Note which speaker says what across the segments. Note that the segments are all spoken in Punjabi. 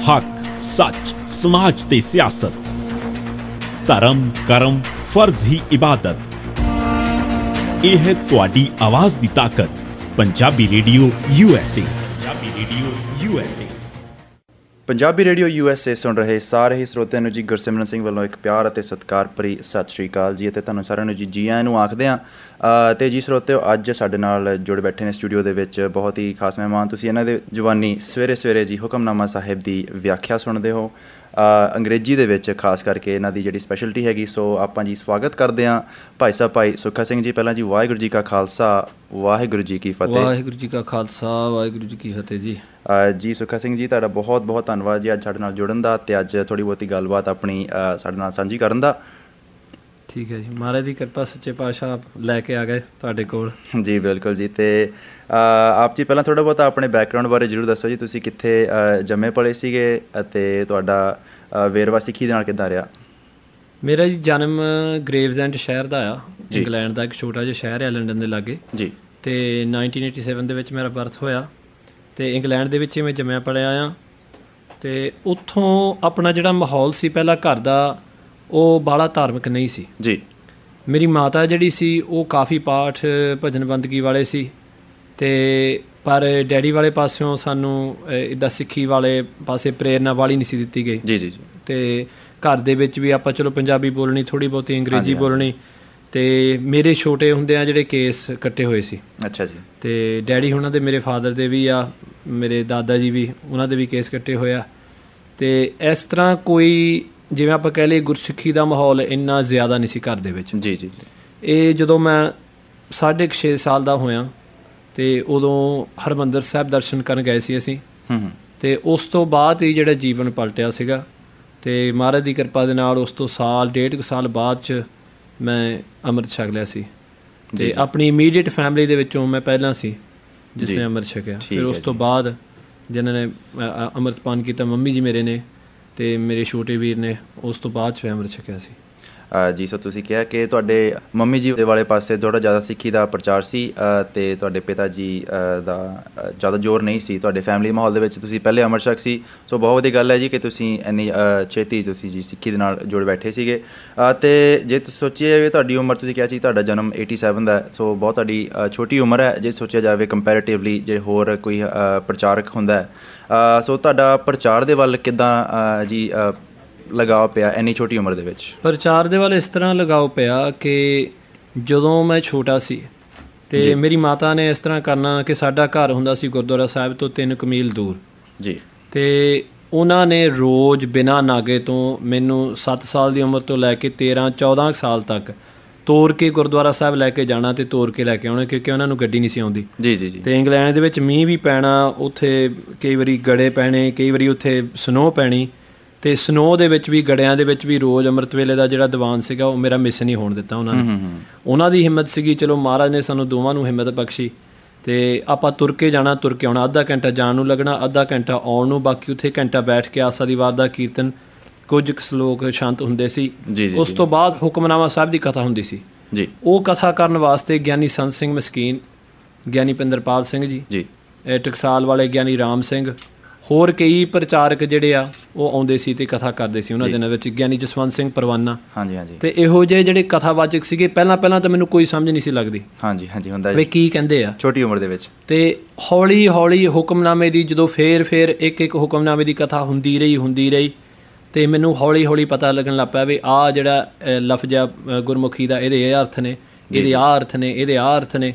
Speaker 1: हक सच समाज ते सियासत, धर्म करम फर्ज ही इबादत। यह है तुहाडी आवाज दी ताकत। Punjabi radio USA। Punjabi radio USA।
Speaker 2: Punjabi radio USA ਸੁਣ ਰਹੇ ਸਾਰੇ ਹੀ ਸਰੋਤਿਆਂ ਨੂੰ ਜੀ ਗੁਰਸਿਮਰਨ ਸਿੰਘ ਵੱਲੋਂ ਇੱਕ ਪਿਆਰ ਅਤੇ ਸਤਿਕਾਰ ਭਰੀ ਸਤਿ ਸ਼੍ਰੀ ਅਕਾਲ ਜੀ, ਅਤੇ ਤੁਹਾਨੂੰ ਸਾਰਿਆਂ ਨੂੰ ਜੀ ਆਇਆਂ ਨੂੰ ਆਖਦੇ ਹਾਂ। ਅਤੇ ਜੀ ਸਰੋਤਿਓ, ਅੱਜ ਸਾਡੇ ਨਾਲ ਜੁੜ ਬੈਠੇ ਨੇ ਸਟੂਡੀਓ ਦੇ ਵਿੱਚ ਬਹੁਤ ਹੀ ਖਾਸ ਮਹਿਮਾਨ। ਤੁਸੀਂ ਇਹਨਾਂ ਦੇ ਜ਼ੁਬਾਨੀ ਸਵੇਰੇ ਸਵੇਰੇ ਜੀ ਹੁਕਮਨਾਮਾ ਸਾਹਿਬ ਦੀ ਵਿਆਖਿਆ ਸੁਣਦੇ ਹੋ ਅੰਗਰੇਜ਼ੀ ਦੇ ਵਿੱਚ, ਖਾਸ ਕਰਕੇ ਇਹਨਾਂ ਦੀ ਜਿਹੜੀ ਸਪੈਸ਼ਲਿਟੀ ਹੈਗੀ। ਸੋ ਆਪਾਂ ਜੀ ਸਵਾਗਤ ਕਰਦੇ ਹਾਂ ਭਾਈ ਸਾਹਿਬ, ਭਾਈ ਸੁੱਖਾ ਸਿੰਘ ਜੀ। ਪਹਿਲਾਂ ਜੀ ਵਾਹਿਗੁਰੂ ਜੀ ਕਾ ਖਾਲਸਾ ਵਾਹਿਗੁਰੂ ਜੀ ਕੀ ਫਤਿਹ।
Speaker 3: ਵਾਹਿਗੁਰੂ ਜੀ ਕਾ ਖਾਲਸਾ ਵਾਹਿਗੁਰੂ ਜੀ ਕੀ ਫਤਿਹ ਜੀ।
Speaker 2: ਜੀ ਸੁੱਖਾ ਸਿੰਘ ਜੀ, ਤੁਹਾਡਾ ਬਹੁਤ ਬਹੁਤ ਧੰਨਵਾਦ ਜੀ ਅੱਜ ਸਾਡੇ ਨਾਲ ਜੁੜਨ ਦਾ, ਅਤੇ ਅੱਜ ਥੋੜ੍ਹੀ ਬਹੁਤੀ ਗੱਲਬਾਤ ਆਪਣੀ ਸਾਡੇ ਨਾਲ ਸਾਂਝੀ ਕਰਨ ਦਾ।
Speaker 3: ਠੀਕ ਹੈ ਜੀ, ਮਹਾਰਾਜ ਦੀ ਕਿਰਪਾ, ਸੱਚੇ ਪਾਤਸ਼ਾਹ ਲੈ ਕੇ ਆ ਗਏ ਤੁਹਾਡੇ ਕੋਲ। ਜੀ
Speaker 2: ਬਿਲਕੁਲ ਜੀ। ਅਤੇ ਆਪ ਜੀ ਪਹਿਲਾਂ ਥੋੜ੍ਹਾ ਬਹੁਤਾ ਆਪਣੇ ਬੈਕਗਰਾਊਂਡ ਬਾਰੇ ਜ਼ਰੂਰ ਦੱਸੋ ਜੀ। ਤੁਸੀਂ ਕਿੱਥੇ ਜੰਮੇ ਪਲੇ ਸੀਗੇ ਅਤੇ ਤੁਹਾਡਾ ਵੇਰਵਾ ਸਿੱਖੀ ਦੇ ਨਾਲ ਕਿੱਦਾਂ ਰਿਹਾ?
Speaker 3: ਮੇਰਾ ਜੀ ਜਨਮ ਗ੍ਰੇਵਜ਼ੈਂਟ ਸ਼ਹਿਰ ਦਾ ਆ, ਇੰਗਲੈਂਡ ਦਾ ਇੱਕ ਛੋਟਾ ਜਿਹਾ ਸ਼ਹਿਰ ਹੈ ਲੰਡਨ ਦੇ ਲਾਗੇ ਜੀ। ਅਤੇ 1987 ਦੇ ਵਿੱਚ ਮੇਰਾ ਬਰਥ ਹੋਇਆ, ਅਤੇ ਇੰਗਲੈਂਡ ਦੇ ਵਿੱਚ ਹੀ ਮੈਂ ਜੰਮਿਆ ਪਲਿਆ ਆ। ਅਤੇ ਉੱਥੋਂ ਆਪਣਾ ਜਿਹੜਾ ਮਾਹੌਲ ਸੀ ਪਹਿਲਾਂ ਘਰ ਦਾ, ਉਹ ਬਾਹਲਾ ਧਾਰਮਿਕ ਨਹੀਂ ਸੀ ਜੀ। ਮੇਰੀ ਮਾਤਾ ਜਿਹੜੀ ਸੀ ਉਹ ਕਾਫੀ ਪਾਠ ਭਜਨ ਬੰਦਗੀ ਵਾਲੇ ਸੀ, ਅਤੇ ਪਰ ਡੈਡੀ ਵਾਲੇ ਪਾਸਿਓਂ ਸਾਨੂੰ ਇੱਦਾਂ ਸਿੱਖੀ ਵਾਲੇ ਪਾਸੇ ਪ੍ਰੇਰਨਾ ਵਾਲੀ ਨਹੀਂ ਸੀ ਦਿੱਤੀ ਗਈ ਜੀ। ਅਤੇ ਘਰ ਦੇ ਵਿੱਚ ਵੀ ਆਪਾਂ ਚਲੋ ਪੰਜਾਬੀ ਬੋਲਣੀ, ਥੋੜ੍ਹੀ ਬਹੁਤੀ ਅੰਗਰੇਜ਼ੀ ਬੋਲਣੀ। ਅਤੇ ਮੇਰੇ ਛੋਟੇ ਹੁੰਦਿਆਂ ਜਿਹੜੇ ਕੇਸ ਕੱਟੇ ਹੋਏ ਸੀ। ਅੱਛਾ ਜੀ। ਅਤੇ ਡੈਡੀ ਉਹਨਾਂ ਦੇ, ਮੇਰੇ ਫਾਦਰ ਦੇ ਵੀ ਆ, ਮੇਰੇ ਦਾਦਾ ਜੀ ਵੀ, ਉਹਨਾਂ ਦੇ ਵੀ ਕੇਸ ਕੱਟੇ ਹੋਏ ਆ। ਅਤੇ ਇਸ ਤਰ੍ਹਾਂ ਕੋਈ, ਜਿਵੇਂ ਆਪਾਂ ਕਹਿ ਲਈਏ, ਗੁਰਸਿੱਖੀ ਦਾ ਮਾਹੌਲ ਇੰਨਾ ਜ਼ਿਆਦਾ ਨਹੀਂ ਸੀ ਘਰ ਦੇ ਵਿੱਚ ਜੀ। ਇਹ ਜਦੋਂ ਮੈਂ 6.5 ਸਾਲ ਦਾ ਹੋਇਆ, ਅਤੇ ਉਦੋਂ ਹਰਿਮੰਦਰ ਸਾਹਿਬ ਦਰਸ਼ਨ ਕਰਨ ਗਏ ਸੀ ਅਸੀਂ। ਅਤੇ ਉਸ ਤੋਂ ਬਾਅਦ ਹੀ ਜਿਹੜਾ ਜੀਵਨ ਪਲਟਿਆ ਸੀਗਾ, ਅਤੇ ਮਹਾਰਾਜ ਦੀ ਕਿਰਪਾ ਦੇ ਨਾਲ ਉਸ ਤੋਂ ਸਾਲ, 1.5 ਸਾਲ ਬਾਅਦ 'ਚ ਮੈਂ ਅੰਮ੍ਰਿਤ ਛਕ ਲਿਆ ਸੀ। ਅਤੇ ਆਪਣੀ ਇਮੀਡੀਏਟ ਫੈਮਿਲੀ ਦੇ ਵਿੱਚੋਂ ਮੈਂ ਪਹਿਲਾਂ ਸੀ ਜਿਸ ਨੇ ਅੰਮ੍ਰਿਤ ਛਕਿਆ। ਫਿਰ ਉਸ ਤੋਂ ਬਾਅਦ ਜਿਨ੍ਹਾਂ ਨੇ ਅੰਮ੍ਰਿਤਪਾਨ ਕੀਤਾ, ਮੰਮੀ ਜੀ ਮੇਰੇ ਨੇ ਅਤੇ ਮੇਰੇ ਛੋਟੇ ਵੀਰ ਨੇ, ਉਸ ਤੋਂ ਬਾਅਦ 'ਚ ਅੰਮ੍ਰਿਤ ਛਕਿਆ ਸੀ ਜੀ। ਸੋ ਤੁਸੀਂ ਕਿਹਾ ਕਿ ਤੁਹਾਡੇ ਮੰਮੀ ਜੀ ਦੇ ਵਾਲੇ ਪਾਸੇ ਥੋੜ੍ਹਾ ਜ਼ਿਆਦਾ ਸਿੱਖੀ ਦਾ ਪ੍ਰਚਾਰ ਸੀ, ਅਤੇ ਤੁਹਾਡੇ ਪਿਤਾ ਜੀ ਦਾ ਜ਼ਿਆਦਾ ਜ਼ੋਰ ਨਹੀਂ ਸੀ। ਤੁਹਾਡੇ ਫੈਮਿਲੀ ਮਾਹੌਲ ਦੇ ਵਿੱਚ ਤੁਸੀਂ ਪਹਿਲੇ ਅੰਮ੍ਰਿਤ ਛਕ ਸੀ। ਸੋ ਬਹੁਤ ਵਧੀਆ ਗੱਲ ਹੈ ਜੀ ਕਿ ਤੁਸੀਂ ਇੰਨੀ ਛੇਤੀ ਤੁਸੀਂ ਜੀ ਸਿੱਖੀ ਦੇ ਨਾਲ ਜੁੜ ਬੈਠੇ ਸੀਗੇ। ਅਤੇ ਜੇ ਤੁਸੀਂ ਸੋਚੀਏ ਤੁਹਾਡੀ ਉਮਰ, ਤੁਸੀਂ ਕਿਹਾ ਸੀ ਤੁਹਾਡਾ ਜਨਮ 87 ਦਾ, ਸੋ ਬਹੁਤ ਤੁਹਾਡੀ ਛੋਟੀ ਉਮਰ ਹੈ ਜੇ ਸੋਚਿਆ ਜਾਵੇ ਕੰਪੈਰੇਟਿਵਲੀ ਜੇ ਹੋਰ ਕੋਈ ਪ੍ਰਚਾਰਕ ਹੁੰਦਾ ਹੈ। ਸੋ ਤੁਹਾਡਾ ਪ੍ਰਚਾਰ ਦੇ ਵੱਲ ਕਿੱਦਾਂ ਜੀ ਲਗਾਓ ਪਿਆ ਇੰਨੀ ਛੋਟੀ ਉਮਰ ਦੇ ਵਿੱਚ? ਪ੍ਰਚਾਰ ਦੇ ਵੱਲ ਇਸ ਤਰ੍ਹਾਂ ਲਗਾਓ ਪਿਆ ਕਿ ਜਦੋਂ ਮੈਂ ਛੋਟਾ ਸੀ, ਅਤੇ ਮੇਰੀ ਮਾਤਾ ਨੇ ਇਸ ਤਰ੍ਹਾਂ ਕਰਨਾ ਕਿ ਸਾਡਾ ਘਰ ਹੁੰਦਾ ਸੀ ਗੁਰਦੁਆਰਾ ਸਾਹਿਬ ਤੋਂ 3 ਮੀਲ ਦੂਰ ਜੀ। ਅਤੇ ਉਹਨਾਂ ਨੇ ਰੋਜ਼ ਬਿਨਾਂ ਨਾਗੇ ਤੋਂ ਮੈਨੂੰ 7 ਸਾਲ ਦੀ ਉਮਰ ਤੋਂ ਲੈ ਕੇ 13-14 ਸਾਲ ਤੱਕ ਤੋਰ ਕੇ ਗੁਰਦੁਆਰਾ ਸਾਹਿਬ ਲੈ ਕੇ ਜਾਣਾ ਅਤੇ ਤੋਰ ਕੇ ਲੈ ਕੇ ਆਉਣਾ, ਕਿਉਂਕਿ ਉਹਨਾਂ ਨੂੰ ਗੱਡੀ ਨਹੀਂ ਸੀ ਆਉਂਦੀ ਜੀ। ਅਤੇ ਇੰਗਲੈਂਡ ਦੇ ਵਿੱਚ ਮੀਂਹ ਵੀ ਪੈਣਾ, ਉੱਥੇ ਕਈ ਵਾਰੀ ਗੜੇ ਪੈਣੇ, ਕਈ ਵਾਰੀ ਉੱਥੇ ਸਨੋਅ ਪੈਣੀ, ਅਤੇ ਸਨੋਅ ਦੇ ਵਿੱਚ ਵੀ, ਗੜਿਆਂ ਦੇ ਵਿੱਚ ਵੀ ਰੋਜ਼ ਅੰਮ੍ਰਿਤ ਵੇਲੇ ਦਾ ਜਿਹੜਾ ਦੀਵਾਨ ਸੀਗਾ ਉਹ ਮੇਰਾ ਮਿਸ ਨਹੀਂ ਹੋਣ ਦਿੱਤਾ ਉਹਨਾਂ ਨੇ। ਉਹਨਾਂ ਦੀ ਹਿੰਮਤ ਸੀਗੀ, ਚਲੋ ਮਹਾਰਾਜ ਨੇ ਸਾਨੂੰ ਦੋਵਾਂ ਨੂੰ ਹਿੰਮਤ ਬਖਸ਼ੀ। ਅਤੇ ਆਪਾਂ ਤੁਰ ਕੇ ਜਾਣਾ, ਤੁਰ ਕੇ ਆਉਣਾ, ਅੱਧਾ ਘੰਟਾ ਜਾਣ ਨੂੰ ਲੱਗਣਾ, ਅੱਧਾ ਘੰਟਾ ਆਉਣ ਨੂੰ, ਬਾਕੀ ਉੱਥੇ ਘੰਟਾ ਬੈਠ ਕੇ ਆਸਾ ਦੀ ਵਾਰ ਦਾ ਕੀਰਤਨ, ਕੁਝ ਕੁ ਸਲੋਕ ਸ਼ਾਂਤ ਹੁੰਦੇ ਸੀ। ਉਸ ਤੋਂ ਬਾਅਦ ਹੁਕਮਨਾਮਾ ਸਾਹਿਬ ਦੀ ਕਥਾ ਹੁੰਦੀ ਸੀ ਜੀ। ਉਹ ਕਥਾ ਕਰਨ ਵਾਸਤੇ ਗਿਆਨੀ ਸੰਤ ਸਿੰਘ ਮਸਕੀਨ, ਗਿਆਨੀ ਪਿੰਦਰਪਾਲ ਸਿੰਘ ਜੀ, ਟਕਸਾਲ ਵਾਲੇ ਗਿਆਨੀ ਰਾਮ ਸਿੰਘ, ਹੋਰ ਕਈ ਪ੍ਰਚਾਰਕ ਜਿਹੜੇ ਆ ਉਹ ਆਉਂਦੇ ਸੀ ਅਤੇ ਕਥਾ ਕਰਦੇ ਸੀ ਉਹਨਾਂ ਦਿਨਾਂ ਵਿੱਚ, ਗਿਆਨੀ ਜਸਵੰਤ ਸਿੰਘ ਪਰਵਾਨਾ। ਅਤੇ ਇਹੋ ਜਿਹੇ ਜਿਹੜੇ ਕਥਾਵਾਚਕ ਸੀਗੇ, ਪਹਿਲਾਂ ਤਾਂ ਮੈਨੂੰ ਕੋਈ ਸਮਝ ਨਹੀਂ ਸੀ ਲੱਗਦੀ ਹੁੰਦਾ ਵੀ ਕੀ ਕਹਿੰਦੇ ਆ ਛੋਟੀ ਉਮਰ ਦੇ ਵਿੱਚ। ਅਤੇ ਹੌਲੀ ਹੌਲੀ ਹੁਕਮਨਾਮੇ ਦੀ ਜਦੋਂ ਫੇਰ ਇੱਕ ਹੁਕਮਨਾਮੇ ਦੀ ਕਥਾ ਹੁੰਦੀ ਰਹੀ, ਅਤੇ ਮੈਨੂੰ ਹੌਲੀ ਹੌਲੀ ਪਤਾ ਲੱਗਣ ਲੱਗ ਪਿਆ ਵੀ ਆਹ ਜਿਹੜਾ ਲਫ਼ਜ਼ ਆ ਗੁਰਮੁਖੀ ਦਾ, ਇਹਦੇ ਇਹ ਅਰਥ ਨੇ, ਇਹਦੇ ਆਹ ਅਰਥ ਨੇ, ਇਹਦੇ ਆਹ ਅਰਥ ਨੇ।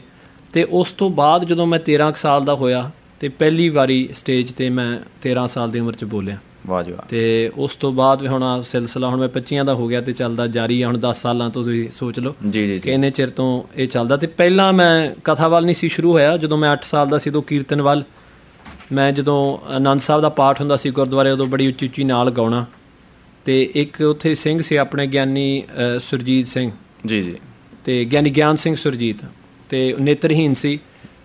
Speaker 3: ਅਤੇ ਉਸ ਤੋਂ ਬਾਅਦ ਜਦੋਂ ਮੈਂ 13 ਸਾਲ ਦਾ ਹੋਇਆ, ਅਤੇ ਪਹਿਲੀ ਵਾਰੀ ਸਟੇਜ 'ਤੇ ਮੈਂ 13 ਸਾਲ ਦੀ ਉਮਰ 'ਚ ਬੋਲਿਆ। ਵਾਹ ਜੀ ਵਾਹ। ਅਤੇ ਉਸ ਤੋਂ ਬਾਅਦ ਹੁਣ ਸਿਲਸਿਲਾ, ਹੁਣ ਮੈਂ 25 ਦਾ ਹੋ ਗਿਆ ਅਤੇ ਚੱਲਦਾ ਜਾਰੀ ਆ। ਹੁਣ 10 ਸਾਲਾਂ ਤੋਂ ਤੁਸੀਂ ਸੋਚ ਲਓ ਕਿ ਇੰਨੇ ਚਿਰ ਤੋਂ ਇਹ ਚੱਲਦਾ। ਅਤੇ ਪਹਿਲਾਂ ਮੈਂ ਕਥਾ ਵੱਲ ਨਹੀਂ ਸੀ ਸ਼ੁਰੂ ਹੋਇਆ। ਜਦੋਂ ਮੈਂ 8 ਸਾਲ ਦਾ ਸੀ ਉਦੋਂ ਕੀਰਤਨ ਵੱਲ, ਮੈਂ ਜਦੋਂ ਆਨੰਦ ਸਾਹਿਬ ਦਾ ਪਾਠ ਹੁੰਦਾ ਸੀ ਗੁਰਦੁਆਰੇ, ਉਦੋਂ ਬੜੀ ਉੱਚੀ ਉੱਚੀ ਨਾਲ ਗਾਉਣਾ। ਅਤੇ ਇੱਕ ਉੱਥੇ ਸਿੰਘ ਸੀ ਆਪਣੇ, ਗਿਆਨੀ ਸੁਰਜੀਤ ਸਿੰਘ ਜੀ, ਅਤੇ ਗਿਆਨੀ ਗਿਆਨ ਸਿੰਘ ਸੁਰਜੀਤ, ਅਤੇ ਨੇਤਰਹੀਨ ਸੀ,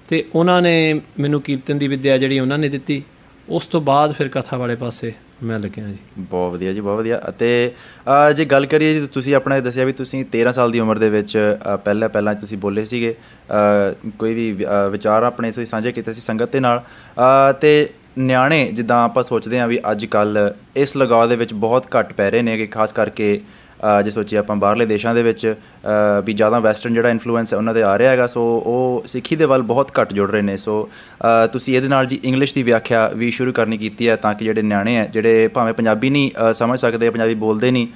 Speaker 3: ਅਤੇ ਉਹਨਾਂ ਨੇ ਮੈਨੂੰ ਕੀਰਤਨ ਦੀ ਵਿੱਦਿਆ ਜਿਹੜੀ ਉਹਨਾਂ ਨੇ ਦਿੱਤੀ। ਉਸ ਤੋਂ ਬਾਅਦ ਫਿਰ ਕਥਾ ਵਾਲੇ ਪਾਸੇ ਮੈਂ ਲੱਗਿਆ ਜੀ। ਬਹੁਤ ਵਧੀਆ ਜੀ, ਬਹੁਤ ਵਧੀਆ। ਅਤੇ ਜੇ ਗੱਲ ਕਰੀਏ ਜੀ, ਤੁਸੀਂ ਆਪਣਾ ਦੱਸਿਆ ਵੀ ਤੁਸੀਂ 13 ਸਾਲ ਦੀ ਉਮਰ ਦੇ ਵਿੱਚ ਪਹਿਲਾਂ ਤੁਸੀਂ ਬੋਲੇ ਸੀਗੇ, ਕੋਈ ਵੀ ਵਿਚਾਰ ਆਪਣੇ ਤੁਸੀਂ ਸਾਂਝੇ ਕੀਤੇ ਸੀ ਸੰਗਤ ਦੇ ਨਾਲ, ਅਤੇ
Speaker 2: ਨਿਆਣੇ ਜਿੱਦਾਂ ਆਪਾਂ ਸੋਚਦੇ ਹਾਂ ਵੀ ਅੱਜ ਕੱਲ੍ਹ ਇਸ ਲਗਾਅ ਦੇ ਵਿੱਚ ਬਹੁਤ ਘੱਟ ਪੈ ਰਹੇ ਨੇ, ਕਿ ਖਾਸ ਕਰਕੇ ਜੇ ਸੋਚੀਏ ਆਪਾਂ ਬਾਹਰਲੇ ਦੇਸ਼ਾਂ ਦੇ ਵਿੱਚ ਵੀ ਜ਼ਿਆਦਾ ਵੈਸਟਰਨ ਜਿਹੜਾ ਇਨਫਲੂਐਂਸ ਹੈ ਉਹਨਾਂ 'ਤੇ ਆ ਰਿਹਾ ਹੈਗਾ, ਸੋ ਉਹ ਸਿੱਖੀ ਦੇ ਵੱਲ ਬਹੁਤ ਘੱਟ ਜੁੜ ਰਹੇ ਨੇ। ਸੋ ਤੁਸੀਂ ਇਹਦੇ ਨਾਲ ਜੀ ਇੰਗਲਿਸ਼ ਦੀ ਵਿਆਖਿਆ ਵੀ ਸ਼ੁਰੂ ਕਰਨੀ ਕੀਤੀ ਹੈ, ਤਾਂ ਕਿ ਜਿਹੜੇ ਨਿਆਣੇ ਹੈ ਜਿਹੜੇ ਭਾਵੇਂ ਪੰਜਾਬੀ ਨਹੀਂ ਸਮਝ ਸਕਦੇ, ਪੰਜਾਬੀ ਬੋਲਦੇ ਨਹੀਂ,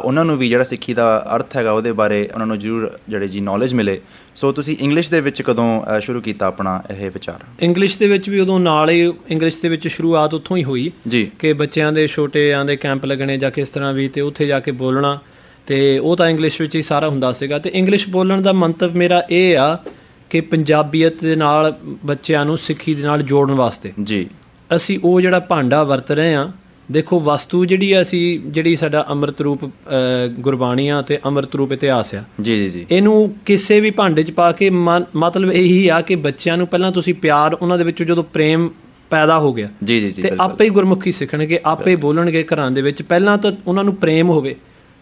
Speaker 2: ਉਹਨਾਂ ਨੂੰ ਵੀ ਜਿਹੜਾ ਸਿੱਖੀ ਦਾ ਅਰਥ ਹੈਗਾ ਉਹਦੇ ਬਾਰੇ ਉਹਨਾਂ ਨੂੰ ਜ਼ਰੂਰ ਜਿਹੜੇ ਜੀ ਨੌਲੇਜ ਮਿਲੇ। ਸੋ ਤੁਸੀਂ ਇੰਗਲਿਸ਼ ਦੇ ਵਿੱਚ ਕਦੋਂ ਸ਼ੁਰੂ ਕੀਤਾ ਆਪਣਾ ਇਹ ਵਿਚਾਰ?
Speaker 3: ਇੰਗਲਿਸ਼ ਦੇ ਵਿੱਚ ਵੀ ਉਦੋਂ ਨਾਲ ਹੀ ਇੰਗਲਿਸ਼ ਦੇ ਵਿੱਚ ਸ਼ੁਰੂਆਤ ਉੱਥੋਂ ਹੀ ਹੋਈ ਜੀ, ਕਿ ਬੱਚਿਆਂ ਦੇ ਛੋਟਿਆਂ ਦੇ ਕੈਂਪ ਲੱਗਣੇ ਜਾਂ ਕਿਸ ਤਰ੍ਹਾਂ ਵੀ, ਅਤੇ ਉੱਥੇ ਜਾ ਕੇ ਬੋਲਣਾ, ਅਤੇ ਉਹ ਤਾਂ ਇੰਗਲਿਸ਼ ਵਿੱਚ ਹੀ ਸਾਰਾ ਹੁੰਦਾ ਸੀਗਾ। ਅਤੇ ਇੰਗਲਿਸ਼ ਬੋਲਣ ਦਾ ਮੰਤਵ ਮੇਰਾ ਇਹ ਆ ਕਿ ਪੰਜਾਬੀਅਤ ਦੇ ਨਾਲ ਬੱਚਿਆਂ ਨੂੰ ਸਿੱਖੀ ਦੇ ਨਾਲ ਜੋੜਨ ਵਾਸਤੇ ਜੀ ਅਸੀਂ ਉਹ ਜਿਹੜਾ ਭਾਂਡਾ ਵਰਤ ਰਹੇ ਹਾਂ। ਦੇਖੋ ਵਸਤੂ ਜਿਹੜੀ ਆ, ਅਸੀਂ ਜਿਹੜੀ ਸਾਡਾ ਅੰਮ੍ਰਿਤ ਰੂਪ ਗੁਰਬਾਣੀ ਆ ਅਤੇ ਅੰਮ੍ਰਿਤ ਰੂਪ ਇਤਿਹਾਸ ਆ ਜੀ ਜੀ ਜੀ, ਇਹਨੂੰ ਕਿਸੇ ਵੀ ਭਾਂਡੇ 'ਚ ਪਾ ਕੇ ਮਤਲਬ ਇਹੀ ਆ ਕਿ ਬੱਚਿਆਂ ਨੂੰ ਪਹਿਲਾਂ ਤੁਸੀਂ ਪਿਆਰ, ਉਹਨਾਂ ਦੇ ਵਿੱਚੋਂ ਜਦੋਂ ਪ੍ਰੇਮ ਪੈਦਾ ਹੋ ਗਿਆ ਜੀ ਜੀ ਜੀ, ਅਤੇ ਆਪੇ ਹੀ ਗੁਰਮੁਖੀ ਸਿੱਖਣਗੇ, ਆਪੇ ਬੋਲਣਗੇ ਘਰਾਂ ਦੇ ਵਿੱਚ। ਪਹਿਲਾਂ ਤਾਂ ਉਹਨਾਂ ਨੂੰ ਪ੍ਰੇਮ ਹੋਵੇ।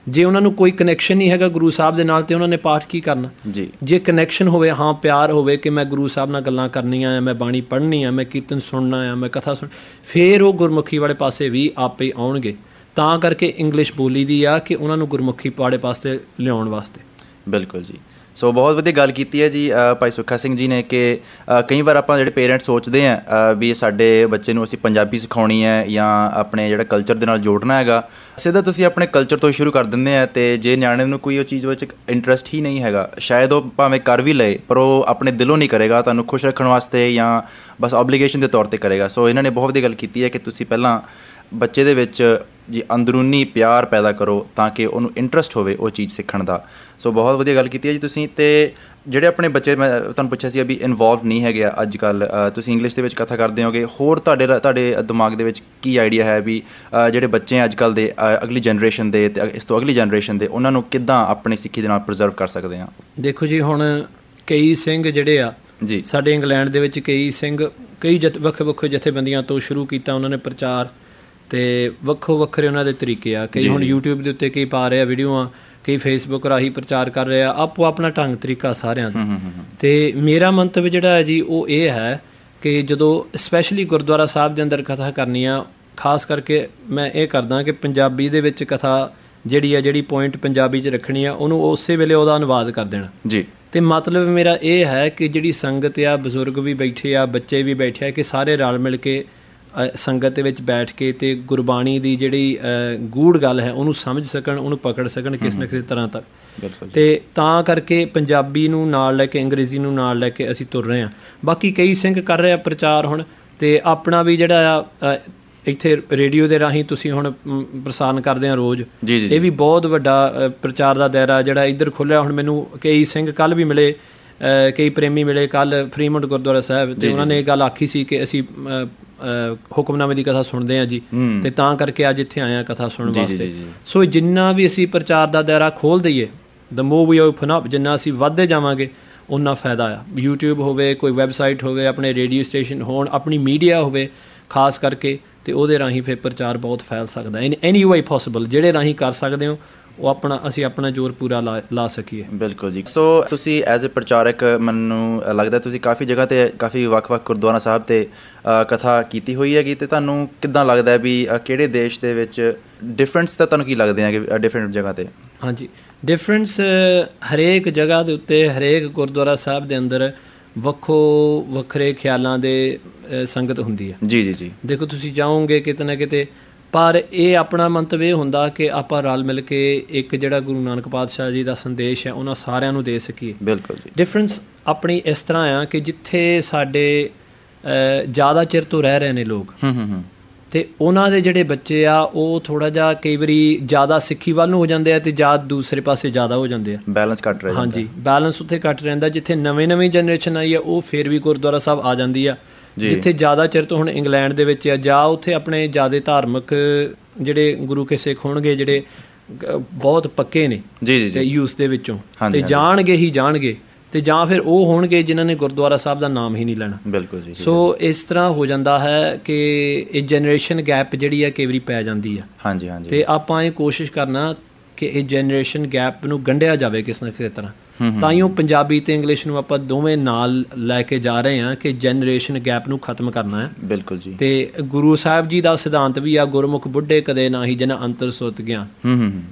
Speaker 3: ਜੇ ਉਹਨਾਂ ਨੂੰ ਕੋਈ ਕਨੈਕਸ਼ਨ ਨਹੀਂ ਹੈਗਾ ਗੁਰੂ ਸਾਹਿਬ ਦੇ ਨਾਲ, ਅਤੇ ਉਹਨਾਂ ਨੇ ਪਾਠ ਕੀ ਕਰਨਾ ਜੀ? ਜੇ ਕਨੈਕਸ਼ਨ ਹੋਵੇ, ਹਾਂ ਪਿਆਰ ਹੋਵੇ ਕਿ ਮੈਂ ਗੁਰੂ ਸਾਹਿਬ ਨਾਲ ਗੱਲਾਂ ਕਰਨੀਆਂ ਆ, ਮੈਂ ਬਾਣੀ ਪੜ੍ਹਨੀ ਆ, ਮੈਂ ਕੀਰਤਨ ਸੁਣਨਾ ਆ, ਮੈਂ ਕਥਾ ਸੁਣ, ਫਿਰ ਉਹ ਗੁਰਮੁਖੀ ਵਾਲੇ ਪਾਸੇ ਵੀ ਆਪੇ ਆਉਣਗੇ। ਤਾਂ ਕਰਕੇ ਇੰਗਲਿਸ਼ ਬੋਲੀ ਦੀ ਆ ਕਿ ਉਹਨਾਂ ਨੂੰ ਗੁਰਮੁਖੀ ਵਾਲੇ ਪਾਸੇ ਲਿਆਉਣ ਵਾਸਤੇ। ਬਿਲਕੁਲ ਜੀ।
Speaker 2: ਸੋ ਬਹੁਤ ਵਧੀਆ ਗੱਲ ਕੀਤੀ ਹੈ ਜੀ ਭਾਈ ਸੁੱਖਾ ਸਿੰਘ ਜੀ ਨੇ, ਕਿ ਕਈ ਵਾਰ ਆਪਾਂ ਜਿਹੜੇ ਪੇਰੈਂਟਸ ਸੋਚਦੇ ਹਾਂ ਵੀ ਸਾਡੇ ਬੱਚੇ ਨੂੰ ਅਸੀਂ ਪੰਜਾਬੀ ਸਿਖਾਉਣੀ ਹੈ ਜਾਂ ਆਪਣੇ ਜਿਹੜਾ ਕਲਚਰ ਦੇ ਨਾਲ ਜੋੜਨਾ ਹੈਗਾ, ਸਿੱਧਾ ਤੁਸੀਂ ਆਪਣੇ ਕਲਚਰ ਤੋਂ ਸ਼ੁਰੂ ਕਰ ਦਿੰਦੇ ਆ। ਅਤੇ ਜੇ ਨਿਆਣੇ ਨੂੰ ਕੋਈ ਉਹ ਚੀਜ਼ ਵਿੱਚ ਇੰਟਰਸਟ ਹੀ ਨਹੀਂ ਹੈਗਾ, ਸ਼ਾਇਦ ਉਹ ਭਾਵੇਂ ਕਰ ਵੀ ਲਏ ਪਰ ਉਹ ਆਪਣੇ ਦਿਲੋਂ ਨਹੀਂ ਕਰੇਗਾ, ਤੁਹਾਨੂੰ ਖੁਸ਼ ਰੱਖਣ ਵਾਸਤੇ ਜਾਂ ਬਸ ਆਬਲੀਗੇਸ਼ਨ ਦੇ ਤੌਰ 'ਤੇ ਕਰੇਗਾ। ਸੋ ਇਹਨਾਂ ਨੇ ਬਹੁਤ ਵਧੀਆ ਗੱਲ ਕੀਤੀ ਹੈ ਕਿ ਤੁਸੀਂ ਪਹਿਲਾਂ ਬੱਚੇ ਦੇ ਵਿੱਚ ਜੀ ਅੰਦਰੂਨੀ ਪਿਆਰ ਪੈਦਾ ਕਰੋ ਤਾਂ ਕਿ ਉਹਨੂੰ ਇੰਟਰਸਟ ਹੋਵੇ ਉਹ ਚੀਜ਼ ਸਿੱਖਣ ਦਾ। ਸੋ ਬਹੁਤ ਵਧੀਆ ਗੱਲ ਕੀਤੀ ਹੈ ਜੀ ਤੁਸੀਂ। ਅਤੇ ਜਿਹੜੇ ਆਪਣੇ ਬੱਚੇ, ਮੈਂ ਤੁਹਾਨੂੰ ਪੁੱਛਿਆ ਸੀ ਵੀ ਇਨਵੋਲਵ ਨਹੀਂ ਹੈਗੇ ਅੱਜ ਕੱਲ੍ਹ, ਤੁਸੀਂ ਇੰਗਲਿਸ਼ ਦੇ ਵਿੱਚ ਕਥਾ ਕਰਦੇ ਹੋਗੇ, ਹੋਰ ਤੁਹਾਡੇ ਦਿਮਾਗ ਦੇ ਵਿੱਚ ਕੀ ਆਈਡੀਆ ਹੈ ਵੀ ਜਿਹੜੇ ਬੱਚੇ ਅੱਜ ਕੱਲ੍ਹ ਦੇ ਅਗਲੀ ਜਨਰੇਸ਼ਨ ਦੇ ਅਤੇ ਇਸ ਤੋਂ ਅਗਲੀ ਜਨਰੇਸ਼ਨ ਦੇ, ਉਹਨਾਂ ਨੂੰ ਕਿੱਦਾਂ ਆਪਣੀ ਸਿੱਖੀ ਦੇ ਨਾਲ ਪ੍ਰੀਜ਼ਰਵ ਕਰ ਸਕਦੇ ਹਾਂ?
Speaker 3: ਦੇਖੋ ਜੀ, ਹੁਣ ਕਈ ਸਿੰਘ ਜਿਹੜੇ ਆ ਜੀ ਸਾਡੇ ਇੰਗਲੈਂਡ ਦੇ ਵਿੱਚ, ਕਈ ਸਿੰਘ ਕਈ ਵੱਖ ਵੱਖ ਜਥੇਬੰਦੀਆਂ ਤੋਂ ਸ਼ੁਰੂ ਕੀਤਾ ਉਹਨਾਂ ਨੇ ਪ੍ਰਚਾਰ, ਅਤੇ ਵੱਖੋ ਵੱਖਰੇ ਉਹਨਾਂ ਦੇ ਤਰੀਕੇ ਆ। ਕਈ ਹੁਣ ਯੂਟਿਊਬ ਦੇ ਉੱਤੇ ਕਈ ਪਾ ਰਹੇ ਆ ਵੀਡੀਓਆਂ, ਕਈ ਫੇਸਬੁੱਕ ਰਾਹੀਂ ਪ੍ਰਚਾਰ ਕਰ ਰਹੇ ਆ, ਆਪੋ ਆਪਣਾ ਢੰਗ ਤਰੀਕਾ ਸਾਰਿਆਂ ਦਾ। ਅਤੇ ਮੇਰਾ ਮੰਤਵ ਜਿਹੜਾ ਹੈ ਜੀ ਉਹ ਇਹ ਹੈ ਕਿ ਜਦੋਂ ਸਪੈਸ਼ਲੀ ਗੁਰਦੁਆਰਾ ਸਾਹਿਬ ਦੇ ਅੰਦਰ ਕਥਾ ਕਰਨੀ ਆ, ਖਾਸ ਕਰਕੇ ਮੈਂ ਇਹ ਕਰਦਾ ਕਿ ਪੰਜਾਬੀ ਦੇ ਵਿੱਚ ਕਥਾ ਜਿਹੜੀ ਪੁਆਇੰਟ ਪੰਜਾਬੀ 'ਚ ਰੱਖਣੀ ਆ, ਉਹਨੂੰ ਉਸੇ ਵੇਲੇ ਉਹਦਾ ਅਨੁਵਾਦ ਕਰ ਦੇਣਾ ਜੀ। ਅਤੇ ਮਤਲਬ ਮੇਰਾ ਇਹ ਹੈ ਕਿ ਜਿਹੜੀ ਸੰਗਤ ਆ, ਬਜ਼ੁਰਗ ਵੀ ਬੈਠੇ ਆ, ਬੱਚੇ ਵੀ ਬੈਠੇ ਆ, ਕਿ ਸਾਰੇ ਰਲ ਮਿਲ ਕੇ ਸੰਗਤ ਦੇ ਵਿੱਚ ਬੈਠ ਕੇ ਅਤੇ ਗੁਰਬਾਣੀ ਦੀ ਜਿਹੜੀ ਗੂੜ੍ਹ ਗੱਲ ਹੈ ਉਹਨੂੰ ਸਮਝ ਸਕਣ, ਉਹਨੂੰ ਪਕੜ ਸਕਣ ਕਿਸੇ ਨਾ ਕਿਸੇ ਤਰ੍ਹਾਂ ਤੱਕ। ਅਤੇ ਤਾਂ ਕਰਕੇ ਪੰਜਾਬੀ ਨੂੰ ਨਾਲ ਲੈ ਕੇ, ਅੰਗਰੇਜ਼ੀ ਨੂੰ ਨਾਲ ਲੈ ਕੇ ਅਸੀਂ ਤੁਰ ਰਹੇ ਹਾਂ। ਬਾਕੀ ਕਈ ਸਿੰਘ ਕਰ ਰਹੇ ਆ ਪ੍ਰਚਾਰ ਹੁਣ, ਅਤੇ ਆਪਣਾ ਵੀ ਜਿਹੜਾ ਆ ਇੱਥੇ ਰੇਡੀਓ ਦੇ ਰਾਹੀਂ ਤੁਸੀਂ ਹੁਣ ਪ੍ਰਸਾਰਨ ਕਰਦੇ ਹਾਂ ਰੋਜ਼, ਇਹ ਵੀ ਬਹੁਤ ਵੱਡਾ ਪ੍ਰਚਾਰ ਦਾ ਦਾਇਰਾ ਜਿਹੜਾ ਇੱਧਰ ਖੁੱਲ੍ਹਿਆ। ਹੁਣ ਮੈਨੂੰ ਕਈ ਸਿੰਘ ਕੱਲ੍ਹ ਵੀ ਮਿਲੇ, ਕਈ ਪ੍ਰੇਮੀ ਮਿਲੇ ਕੱਲ੍ਹ ਫਰੀਮੌਂਟ ਗੁਰਦੁਆਰਾ ਸਾਹਿਬ, ਅਤੇ ਉਹਨਾਂ ਨੇ ਇਹ ਗੱਲ ਆਖੀ ਸੀ ਕਿ ਅਸੀਂ ਹੁਕਮਨਾਮੇ ਦੀ ਕਥਾ ਸੁਣਦੇ ਹਾਂ ਜੀ, ਅਤੇ ਤਾਂ ਕਰਕੇ ਅੱਜ ਇੱਥੇ ਆਏ ਹਾਂ ਕਥਾ ਸੁਣਨ ਵਾਸਤੇ। ਸੋ ਜਿੰਨਾ ਵੀ ਅਸੀਂ ਪ੍ਰਚਾਰ ਦਾ ਦਾਇਰਾ ਖੋਲ੍ਹ ਦਈਏ, ਦ ਮੋਰ ਵੀ ਓਪਨ ਅਪ, ਜਿੰਨਾ ਅਸੀਂ ਵੱਧਦੇ ਜਾਵਾਂਗੇ ਓਨਾ ਫਾਇਦਾ ਆ। ਯੂਟਿਊਬ ਹੋਵੇ, ਕੋਈ ਵੈਬਸਾਈਟ ਹੋਵੇ, ਆਪਣੇ ਰੇਡੀਓ ਸਟੇਸ਼ਨ ਹੋਣ, ਆਪਣੀ ਮੀਡੀਆ ਹੋਵੇ ਖਾਸ ਕਰਕੇ, ਅਤੇ ਉਹਦੇ ਰਾਹੀਂ ਫਿਰ ਪ੍ਰਚਾਰ ਬਹੁਤ ਫੈਲ ਸਕਦਾ। ਐਨੀ ਵੇ ਪੋਸੀਬਲ ਜਿਹੜੇ ਰਾਹੀਂ ਕਰ ਸਕਦੇ ਹੋ ਉਹ ਅਸੀਂ ਆਪਣਾ ਜ਼ੋਰ ਪੂਰਾ ਲਾ ਸਕੀਏ।
Speaker 2: ਬਿਲਕੁਲ ਜੀ। ਸੋ ਤੁਸੀਂ ਐਜ਼ ਏ ਪ੍ਰਚਾਰਕ, ਮੈਨੂੰ ਲੱਗਦਾ ਤੁਸੀਂ ਕਾਫੀ ਜਗ੍ਹਾ 'ਤੇ, ਕਾਫੀ ਵੱਖ-ਵੱਖ ਗੁਰਦੁਆਰਾ ਸਾਹਿਬ 'ਤੇ ਕਥਾ ਕੀਤੀ ਹੋਈ ਹੈਗੀ, ਅਤੇ ਤੁਹਾਨੂੰ ਕਿੱਦਾਂ ਲੱਗਦਾ ਵੀ ਕਿਹੜੇ ਦੇਸ਼ ਦੇ ਵਿੱਚ ਡਿਫਰੈਂਸ ਤਾਂ ਤੁਹਾਨੂੰ ਕੀ ਲੱਗਦੇ ਹੈਗੇ ਡਿਫਰੈਂਟ ਜਗ੍ਹਾ 'ਤੇ?
Speaker 3: ਹਾਂਜੀ, ਡਿਫਰੈਂਸ ਹਰੇਕ ਜਗ੍ਹਾ ਦੇ ਉੱਤੇ, ਹਰੇਕ ਗੁਰਦੁਆਰਾ ਸਾਹਿਬ ਦੇ ਅੰਦਰ ਵੱਖੋ ਵੱਖਰੇ ਖਿਆਲਾਂ ਦੇ ਸੰਗਤ ਹੁੰਦੀ ਹੈ ਜੀ ਜੀ ਜੀ। ਦੇਖੋ ਤੁਸੀਂ ਜਾਓਗੇ ਕਿਤੇ ਨਾ ਕਿਤੇ, ਪਰ ਇਹ ਆਪਣਾ ਮੰਤਵ ਇਹ ਹੁੰਦਾ ਕਿ ਆਪਾਂ ਰਲ ਮਿਲ ਕੇ ਇੱਕ ਜਿਹੜਾ ਗੁਰੂ ਨਾਨਕ ਪਾਤਸ਼ਾਹ ਜੀ ਦਾ ਸੰਦੇਸ਼ ਹੈ ਉਹਨਾਂ ਸਾਰਿਆਂ ਨੂੰ ਦੇ ਸਕੀਏ। ਬਿਲਕੁਲ ਜੀ। ਡਿਫਰੈਂਸ ਆਪਣੀ ਇਸ ਤਰ੍ਹਾਂ ਆ ਕਿ ਜਿੱਥੇ ਸਾਡੇ ਜ਼ਿਆਦਾ ਚਿਰ ਤੋਂ ਰਹਿ ਰਹੇ ਨੇ ਲੋਕ, ਅਤੇ ਉਹਨਾਂ ਦੇ ਜਿਹੜੇ ਬੱਚੇ ਆ ਉਹ ਥੋੜ੍ਹਾ ਜਿਹਾ ਕਈ ਵਾਰੀ ਜ਼ਿਆਦਾ ਸਿੱਖੀ ਵੱਲ ਨੂੰ ਹੋ ਜਾਂਦੇ ਆ, ਅਤੇ ਜਾਂ ਦੂਸਰੇ ਪਾਸੇ ਜ਼ਿਆਦਾ ਹੋ ਜਾਂਦੇ ਆ, ਬੈਲੈਂਸ ਘੱਟ ਰਿਹਾ। ਹਾਂਜੀ, ਬੈਲੈਂਸ ਉੱਥੇ ਘੱਟ ਰਹਿੰਦਾ। ਜਿੱਥੇ ਨਵੀਂ ਜਨਰੇਸ਼ਨ ਆਈ ਆ ਉਹ ਫਿਰ ਵੀ ਗੁਰਦੁਆਰਾ ਸਾਹਿਬ ਆ ਜਾਂਦੀ ਆ। ਜਿੱਥੇ ਜ਼ਿਆਦਾ ਚਿਰ ਤੋਂ ਹੁਣ ਇੰਗਲੈਂਡ ਦੇ ਵਿੱਚ ਆ, ਜਾਂ ਉੱਥੇ ਆਪਣੇ ਜ਼ਿਆਦਾ ਧਾਰਮਿਕ ਜਿਹੜੇ ਗੁਰੂ ਕੇ ਸਿੱਖ ਹੋਣਗੇ ਜਿਹੜੇ ਬਹੁਤ ਪੱਕੇ ਨੇ ਤੇ ਯੂਥ ਦੇ ਵਿੱਚੋਂ, ਤੇ ਜਾਣਗੇ ਹੀ ਜਾਣਗੇ, ਤੇ ਜਾਂ ਫਿਰ ਉਹ ਹੋਣਗੇ ਜਿਨ੍ਹਾਂ ਨੇ ਗੁਰਦੁਆਰਾ ਸਾਹਿਬ ਦਾ ਨਾਮ ਹੀ ਨਹੀਂ ਲੈਣਾ। ਬਿਲਕੁਲ ਜੀ। ਸੋ ਇਸ ਤਰ੍ਹਾਂ ਹੋ ਜਾਂਦਾ ਹੈ ਕਿ ਇਹ ਜਨਰੇਸ਼ਨ ਗੈਪ ਜਿਹੜੀ ਹੈ ਕਈ ਵਾਰੀ ਪੈ ਜਾਂਦੀ ਹੈ। ਹਾਂਜੀ ਹਾਂਜੀ। ਅਤੇ ਆਪਾਂ ਇਹ ਕੋਸ਼ਿਸ਼ ਕਰਨਾ ਕਿ ਇਹ ਜਨਰੇਸ਼ਨ ਗੈਪ ਨੂੰ ਗੰਢਿਆ ਜਾਵੇ ਕਿਸੇ ਨਾ ਕਿਸੇ ਤਰ੍ਹਾਂ, ਤਾਂ ਹੀ ਉਹ ਪੰਜਾਬੀ ਤੇ ਇੰਗਲਿਸ਼ ਨੂੰ ਆਪਾਂ ਦੋਵੇਂ ਨਾਲ ਲੈ ਕੇ ਜਾ ਰਹੇ ਹਾਂ ਕਿ ਜਨਰੇਸ਼ਨ ਗੈਪ ਨੂੰ ਖਤਮ ਕਰਨਾ ਹੈ।
Speaker 2: ਬਿਲਕੁਲ ਜੀ।
Speaker 3: ਤੇ ਗੁਰੂ ਸਾਹਿਬ ਜੀ ਦਾ ਸਿਧਾਂਤ ਵੀ ਆ, ਗੁਰਮੁਖ ਬੁੱਢੇ ਕਦੇ ਨਾ ਹੀ ਜਿਨ੍ਹਾਂ ਅੰਤਰ ਸੁਤ ਗਿਆ।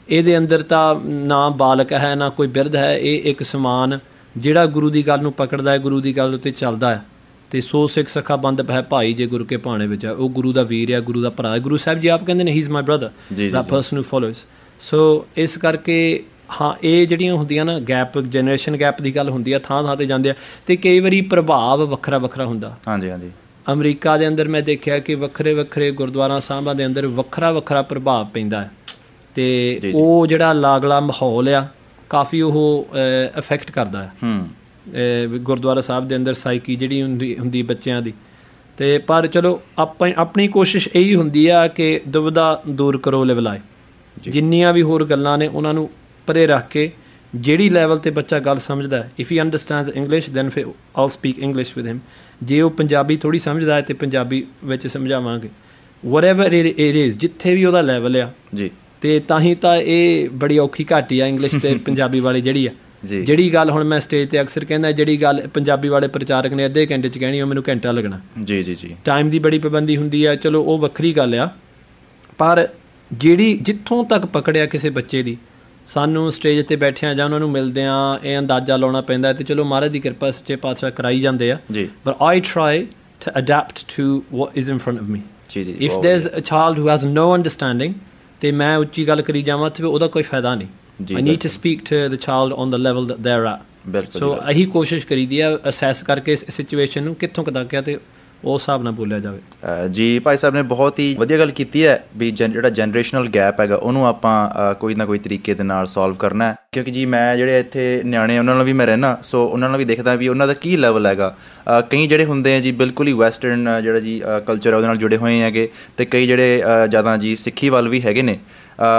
Speaker 3: ਇਹਦੇ ਅੰਦਰ ਤਾਂ ਨਾ ਬਾਲਕ ਹੈ ਨਾ ਕੋਈ ਬਿਰਧ ਹੈ, ਇਹ ਇੱਕ ਸਮਾਨ ਜਿਹੜਾ ਗੁਰੂ ਦੀ ਗੱਲ ਨੂੰ ਪਕੜਦਾ ਹੈ, ਗੁਰੂ ਦੀ ਗੱਲ ਉੱਤੇ ਚੱਲਦਾ ਹੈ। ਤੇ ਸੋ ਸਿੱਖ ਸਖਾ ਬੰਦ ਹੈ ਭਾਈ ਜੇ ਗੁਰੂ ਕੇ ਭਾਣੇ ਵਿੱਚ ਹੈ, ਉਹ ਗੁਰੂ ਦਾ ਵੀਰ ਹੈ, ਗੁਰੂ ਦਾ ਭਰਾ ਹੈ। ਗੁਰੂ ਸਾਹਿਬ ਜੀ ਆਪ ਕਹਿੰਦੇ ਨੇ he is my brother, that person who follows. So ਇਸ ਕਰਕੇ ਹਾਂ, ਇਹ ਜਿਹੜੀਆਂ ਹੁੰਦੀਆਂ ਨਾ ਗੈਪ, ਜਨਰੇਸ਼ਨ ਗੈਪ ਦੀ ਗੱਲ ਹੁੰਦੀ ਆ, ਥਾਂ ਥਾਂ 'ਤੇ ਜਾਂਦੇ ਆ ਅਤੇ ਕਈ ਵਾਰੀ ਪ੍ਰਭਾਵ ਵੱਖਰਾ ਵੱਖਰਾ ਹੁੰਦਾ।
Speaker 2: ਹਾਂਜੀ ਹਾਂਜੀ।
Speaker 3: ਅਮਰੀਕਾ ਦੇ ਅੰਦਰ ਮੈਂ ਦੇਖਿਆ ਕਿ ਵੱਖਰੇ ਵੱਖਰੇ ਗੁਰਦੁਆਰਾ ਸਾਹਿਬਾਂ ਦੇ ਅੰਦਰ ਵੱਖਰਾ ਵੱਖਰਾ ਪ੍ਰਭਾਵ ਪੈਂਦਾ ਹੈ ਅਤੇ ਉਹ ਜਿਹੜਾ ਲਾਗਲਾ ਮਾਹੌਲ ਆ ਕਾਫੀ ਉਹ ਇਫੈਕਟ ਕਰਦਾ ਹੈ ਗੁਰਦੁਆਰਾ ਸਾਹਿਬ ਦੇ ਅੰਦਰ ਸਾਈਕੀ ਜਿਹੜੀ ਹੁੰਦੀ ਬੱਚਿਆਂ ਦੀ। ਅਤੇ ਪਰ ਚਲੋ ਆਪਣੀ ਕੋਸ਼ਿਸ਼ ਇਹੀ ਹੁੰਦੀ ਆ ਕਿ ਦੁਬਿਧਾ ਦੂਰ ਕਰੋ ਲਿਵਲਾਏ, ਜਿੰਨੀਆਂ ਵੀ ਹੋਰ ਗੱਲਾਂ ਨੇ ਉਹਨਾਂ ਨੂੰ ਪਰੇ ਰੱਖ ਕੇ ਜਿਹੜੀ ਲੈਵਲ 'ਤੇ ਬੱਚਾ ਗੱਲ ਸਮਝਦਾ, ਇਫ ਹੀ ਅੰਡਰਸਟੈਂਡਸ ਇੰਗਲਿਸ਼ ਦੈਨ ਫਿਰ ਆਲ ਸਪੀਕ ਇੰਗਲਿਸ਼ ਵਿਦ ਹਿਮ। ਜੇ ਉਹ ਪੰਜਾਬੀ ਥੋੜ੍ਹੀ ਸਮਝਦਾ ਹੈ ਤਾਂ ਪੰਜਾਬੀ ਵਿੱਚ ਸਮਝਾਵਾਂਗੇ, ਵਟਐਵਰ ਇਟ ਇਜ਼, ਜਿੱਥੇ ਵੀ ਉਹਦਾ ਲੈਵਲ ਆ ਜੀ। ਅਤੇ ਤਾਂ ਹੀ ਤਾਂ ਇਹ ਬੜੀ ਔਖੀ ਘਾਟੀ ਆ ਇੰਗਲਿਸ਼ ਅਤੇ ਪੰਜਾਬੀ ਵਾਲੀ ਜਿਹੜੀ ਆ। ਜਿਹੜੀ ਗੱਲ ਹੁਣ ਮੈਂ ਸਟੇਜ 'ਤੇ ਅਕਸਰ ਕਹਿੰਦਾ, ਜਿਹੜੀ ਗੱਲ ਪੰਜਾਬੀ ਵਾਲੇ ਪ੍ਰਚਾਰਕ ਨੇ ਅੱਧੇ ਘੰਟੇ 'ਚ ਕਹਿਣੀ, ਉਹ ਮੈਨੂੰ ਘੰਟਾ ਲੱਗਣਾ। ਜੀ ਜੀ ਜੀ। ਟਾਈਮ ਦੀ ਬੜੀ ਪਾਬੰਦੀ ਹੁੰਦੀ ਆ, ਚਲੋ ਉਹ ਵੱਖਰੀ ਗੱਲ ਆ। ਪਰ ਜਿਹੜੀ ਜਿੱਥੋਂ ਤੱਕ ਪਕੜਿਆ ਕਿਸੇ ਬੱਚੇ ਦੀ, ਸਾਨੂੰ ਸਟੇਜ 'ਤੇ ਬੈਠਿਆਂ ਜਾਂ ਉਹਨਾਂ ਨੂੰ ਮਿਲਦਿਆਂ ਇਹ ਅੰਦਾਜ਼ਾ ਲਾਉਣਾ ਪੈਂਦਾ ਅਤੇ ਚਲੋ ਮਹਾਰਾਜ ਦੀ ਕਿਰਪਾ ਸੱਚੇ ਪਾਤਸ਼ਾਹ ਕਰਾਈ ਜਾਂਦੇ ਆ। But I try to adapt to what is in front of me. If there is a child who has no understanding ਅਤੇ ਮੈਂ ਉੱਚੀ ਗੱਲ ਕਰੀ ਜਾਵਾਂ ਤਾਂ ਉਹਦਾ ਕੋਈ ਫਾਇਦਾ ਨਹੀਂ। I need to speak to the child on the level that they're at. So ਇਹੀ ਕੋਸ਼ਿਸ਼ ਕਰੀਦੀ ਆ ਅਸੈਸ ਕਰਕੇ ਇਸ ਸਿਚੁਏਸ਼ਨ ਨੂੰ ਕਿੱਥੋਂ ਕੁ ਤੱਕ ਆ ਅਤੇ ਉਸ ਹਿਸਾਬ ਨਾਲ ਬੋਲਿਆ ਜਾਵੇ।
Speaker 2: ਜੀ ਭਾਈ ਸਾਹਿਬ ਨੇ ਬਹੁਤ ਹੀ ਵਧੀਆ ਗੱਲ ਕੀਤੀ ਹੈ ਵੀ ਜਿਹੜਾ ਜਨਰੇਸ਼ਨਲ ਗੈਪ ਹੈਗਾ ਉਹਨੂੰ ਆਪਾਂ ਕੋਈ ਨਾ ਕੋਈ ਤਰੀਕੇ ਦੇ ਨਾਲ ਸੋਲਵ ਕਰਨਾ ਹੈ। ਕਿਉਂਕਿ ਜੀ ਮੈਂ ਜਿਹੜੇ ਇੱਥੇ ਨਿਆਣੇ ਉਹਨਾਂ ਨਾਲ ਵੀ ਮੈਂ ਰਹਿਣਾ, ਸੋ ਉਹਨਾਂ ਨਾਲ ਵੀ ਦੇਖਦਾ ਵੀ ਉਹਨਾਂ ਦਾ ਕੀ ਲੈਵਲ ਹੈਗਾ। ਕਈ ਜਿਹੜੇ ਹੁੰਦੇ ਆ ਜੀ ਬਿਲਕੁਲ ਹੀ ਵੈਸਟਰਨ ਜਿਹੜਾ ਜੀ ਕਲਚਰ ਹੈ ਉਹਦੇ ਨਾਲ ਜੁੜੇ ਹੋਏ ਹੈਗੇ, ਅਤੇ ਕਈ ਜਿਹੜੇ ਜ਼ਿਆਦਾ ਜੀ ਸਿੱਖੀ ਵੱਲ ਵੀ ਹੈਗੇ ਨੇ।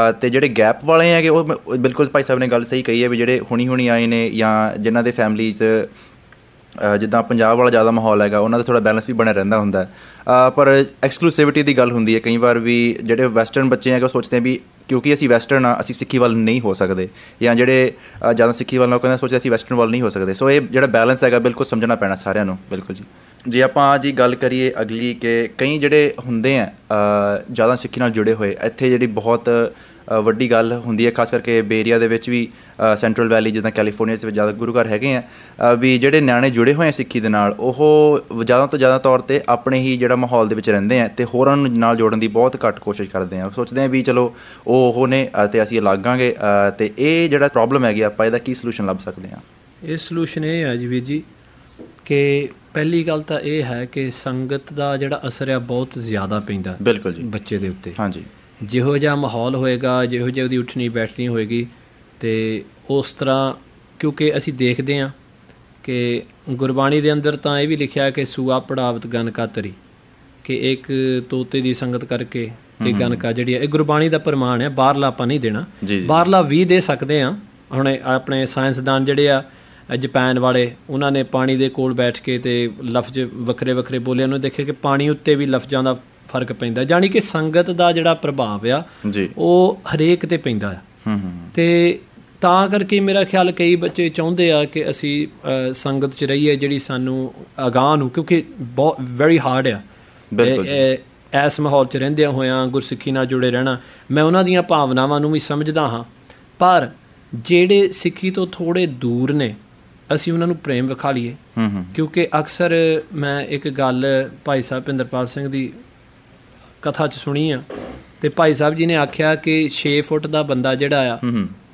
Speaker 2: ਅਤੇ ਜਿਹੜੇ ਗੈਪ ਵਾਲੇ ਹੈਗੇ ਉਹ ਬਿਲਕੁਲ ਭਾਈ ਸਾਹਿਬ ਨੇ ਗੱਲ ਸਹੀ ਕਹੀ ਹੈ ਵੀ ਜਿਹੜੇ ਹੁਣੀ ਆਏ ਨੇ ਜਾਂ ਜਿਨ੍ਹਾਂ ਦੇ ਫੈਮਲੀ 'ਚ ਜਿੱਦਾਂ ਪੰਜਾਬ ਵਾਲਾ ਜ਼ਿਆਦਾ ਮਾਹੌਲ ਹੈਗਾ, ਉਹਨਾਂ ਦਾ ਥੋੜ੍ਹਾ ਬੈਲੈਂਸ ਵੀ ਬਣਿਆ ਰਹਿੰਦਾ ਹੁੰਦਾ। ਪਰ ਐਕਸਕਲੂਸਿਵਿਟੀ ਦੀ ਗੱਲ ਹੁੰਦੀ ਹੈ ਕਈ ਵਾਰ ਵੀ, ਜਿਹੜੇ ਵੈਸਟਰਨ ਬੱਚੇ ਹੈਗੇ ਉਹ ਸੋਚਦੇ ਵੀ ਕਿਉਂਕਿ ਅਸੀਂ ਵੈਸਟਰਨ ਆ ਅਸੀਂ ਸਿੱਖੀ ਵੱਲ ਨਹੀਂ ਹੋ ਸਕਦੇ, ਜਾਂ ਜਿਹੜੇ ਜ਼ਿਆਦਾ ਸਿੱਖੀ ਵੱਲ ਨਾ ਕਹਿੰਦੇ ਸੋਚਦੇ ਅਸੀਂ ਵੈਸਟਰਨ ਵੱਲ ਨਹੀਂ ਹੋ ਸਕਦੇ। ਸੋ ਇਹ ਜਿਹੜਾ ਬੈਲੈਂਸ ਹੈਗਾ ਬਿਲਕੁਲ ਸਮਝਣਾ ਪੈਣਾ ਸਾਰਿਆਂ ਨੂੰ। ਬਿਲਕੁਲ ਜੀ। ਜੇ ਆਪਾਂ ਜੀ ਗੱਲ ਕਰੀਏ ਅਗਲੀ ਕਿ ਕਈ ਜਿਹੜੇ ਹੁੰਦੇ ਆ ਜ਼ਿਆਦਾ ਸਿੱਖੀ ਨਾਲ ਜੁੜੇ ਹੋਏ, ਇੱਥੇ ਜਿਹੜੀ ਬਹੁਤ ਵੱਡੀ ਗੱਲ ਹੁੰਦੀ ਹੈ ਖਾਸ ਕਰਕੇ ਬੇ ਏਰੀਆ ਦੇ ਵਿੱਚ ਵੀ, ਸੈਂਟਰਲ ਵੈਲੀ ਜਿੱਦਾਂ ਕੈਲੀਫੋਰਨੀਆ 'ਚ ਜ਼ਿਆਦਾ ਗੁਰੂ ਘਰ ਹੈਗੇ ਆ ਵੀ ਜਿਹੜੇ ਨਿਆਣੇ ਜੁੜੇ ਹੋਏ ਆ ਸਿੱਖੀ ਦੇ ਨਾਲ, ਉਹ ਜ਼ਿਆਦਾ ਤੋਂ ਜ਼ਿਆਦਾ ਤੌਰ 'ਤੇ ਆਪਣੇ ਹੀ ਜਿਹੜਾ ਮਾਹੌਲ ਦੇ ਵਿੱਚ ਰਹਿੰਦੇ ਆ ਅਤੇ ਹੋਰਾਂ ਨੂੰ ਨਾਲ ਜੋੜਨ ਦੀ ਬਹੁਤ ਘੱਟ ਕੋਸ਼ਿਸ਼ ਕਰਦੇ ਆ। ਸੋਚਦੇ ਆ ਵੀ ਚਲੋ ਉਹ ਨੇ ਅਤੇ ਅਸੀਂ ਅਲੱਗਾਂਗੇ। ਅਤੇ ਇਹ ਜਿਹੜਾ ਪ੍ਰੋਬਲਮ ਹੈਗੀ ਆਪਾਂ ਇਹਦਾ ਕੀ ਸਲਿਊਸ਼ਨ ਲੱਭ ਸਕਦੇ ਹਾਂ?
Speaker 3: ਇਹ ਸਲਿਊਸ਼ਨ ਇਹ ਹੈ ਜੀ ਵੀਰ ਜੀ ਕਿ ਪਹਿਲੀ ਗੱਲ ਤਾਂ ਇਹ ਹੈ ਕਿ ਸੰਗਤ ਦਾ ਜਿਹੜਾ ਅਸਰ ਆ ਬਹੁਤ ਜ਼ਿਆਦਾ ਪੈਂਦਾ ਬਿਲਕੁਲ ਜੀ ਬੱਚੇ ਦੇ ਉੱਤੇ। ਹਾਂਜੀ। ਜਿਹੋ ਜਿਹਾ ਮਾਹੌਲ ਹੋਏਗਾ, ਜਿਹੋ ਜਿਹੀ ਉਹਦੀ ਉੱਠਣੀ ਬੈਠਣੀ ਹੋਏਗੀ, ਅਤੇ ਉਸ ਤਰ੍ਹਾਂ ਕਿਉਂਕਿ ਅਸੀਂ ਦੇਖਦੇ ਹਾਂ ਕਿ ਗੁਰਬਾਣੀ ਦੇ ਅੰਦਰ ਤਾਂ ਇਹ ਵੀ ਲਿਖਿਆ ਕਿ ਸੂਆ ਪੜਾਵਤ ਗਨਕਾ ਤਰੀ, ਕਿ ਇੱਕ ਤੋਤੇ ਦੀ ਸੰਗਤ ਕਰਕੇ ਅਤੇ ਗਨਕਾ ਜਿਹੜੀ ਹੈ ਇਹ ਗੁਰਬਾਣੀ ਦਾ ਪ੍ਰਮਾਣ ਹੈ। ਬਾਹਰਲਾ ਆਪਾਂ ਨਹੀਂ ਦੇਣਾ, ਬਾਹਰਲਾ ਵੀ ਦੇ ਸਕਦੇ ਹਾਂ। ਹੁਣ ਆਪਣੇ ਸਾਇੰਸਦਾਨ ਜਿਹੜੇ ਆ ਜਪੈਨ ਵਾਲੇ, ਉਹਨਾਂ ਨੇ ਪਾਣੀ ਦੇ ਕੋਲ ਬੈਠ ਕੇ ਅਤੇ ਲਫ਼ਜ਼ ਵੱਖਰੇ ਵੱਖਰੇ ਬੋਲੇ, ਉਹਨੂੰ ਦੇਖਿਆ ਕਿ ਪਾਣੀ ਉੱਤੇ ਵੀ ਲਫ਼ਜ਼ਾਂ ਦਾ ਫਰਕ ਪੈਂਦਾ, ਜਾਣੀ ਕਿ ਸੰਗਤ ਦਾ ਜਿਹੜਾ ਪ੍ਰਭਾਵ ਆ ਉਹ ਹਰੇਕ 'ਤੇ ਪੈਂਦਾ ਆ। ਅਤੇ ਤਾਂ ਕਰਕੇ ਮੇਰਾ ਖਿਆਲ ਕਈ ਬੱਚੇ ਚਾਹੁੰਦੇ ਆ ਕਿ ਅਸੀਂ ਸੰਗਤ 'ਚ ਰਹੀਏ ਜਿਹੜੀ ਸਾਨੂੰ ਅਗਾਂਹ ਨੂੰ, ਕਿਉਂਕਿ ਬਹੁਤ ਵੈਰੀ ਹਾਰਡ ਆ ਇਸ ਮਾਹੌਲ 'ਚ ਰਹਿੰਦਿਆਂ ਹੋਇਆਂ ਗੁਰਸਿੱਖੀ ਨਾਲ ਜੁੜੇ ਰਹਿਣਾ। ਮੈਂ ਉਹਨਾਂ ਦੀਆਂ ਭਾਵਨਾਵਾਂ ਨੂੰ ਵੀ ਸਮਝਦਾ ਹਾਂ, ਪਰ ਜਿਹੜੇ ਸਿੱਖੀ ਤੋਂ ਥੋੜ੍ਹੇ ਦੂਰ ਨੇ ਅਸੀਂ ਉਹਨਾਂ ਨੂੰ ਪ੍ਰੇਮ ਵਿਖਾ ਲਈਏ। ਕਿਉਂਕਿ ਅਕਸਰ ਮੈਂ ਇੱਕ ਗੱਲ ਭਾਈ ਸਾਹਿਬ ਭਿੰਦਰਪਾਲ ਸਿੰਘ ਦੀ ਕਥਾ 'ਚ ਸੁਣੀ ਆ, ਅਤੇ ਭਾਈ ਸਾਹਿਬ ਜੀ ਨੇ ਆਖਿਆ ਕਿ 6 ਫੁੱਟ ਦਾ ਬੰਦਾ ਜਿਹੜਾ ਆ,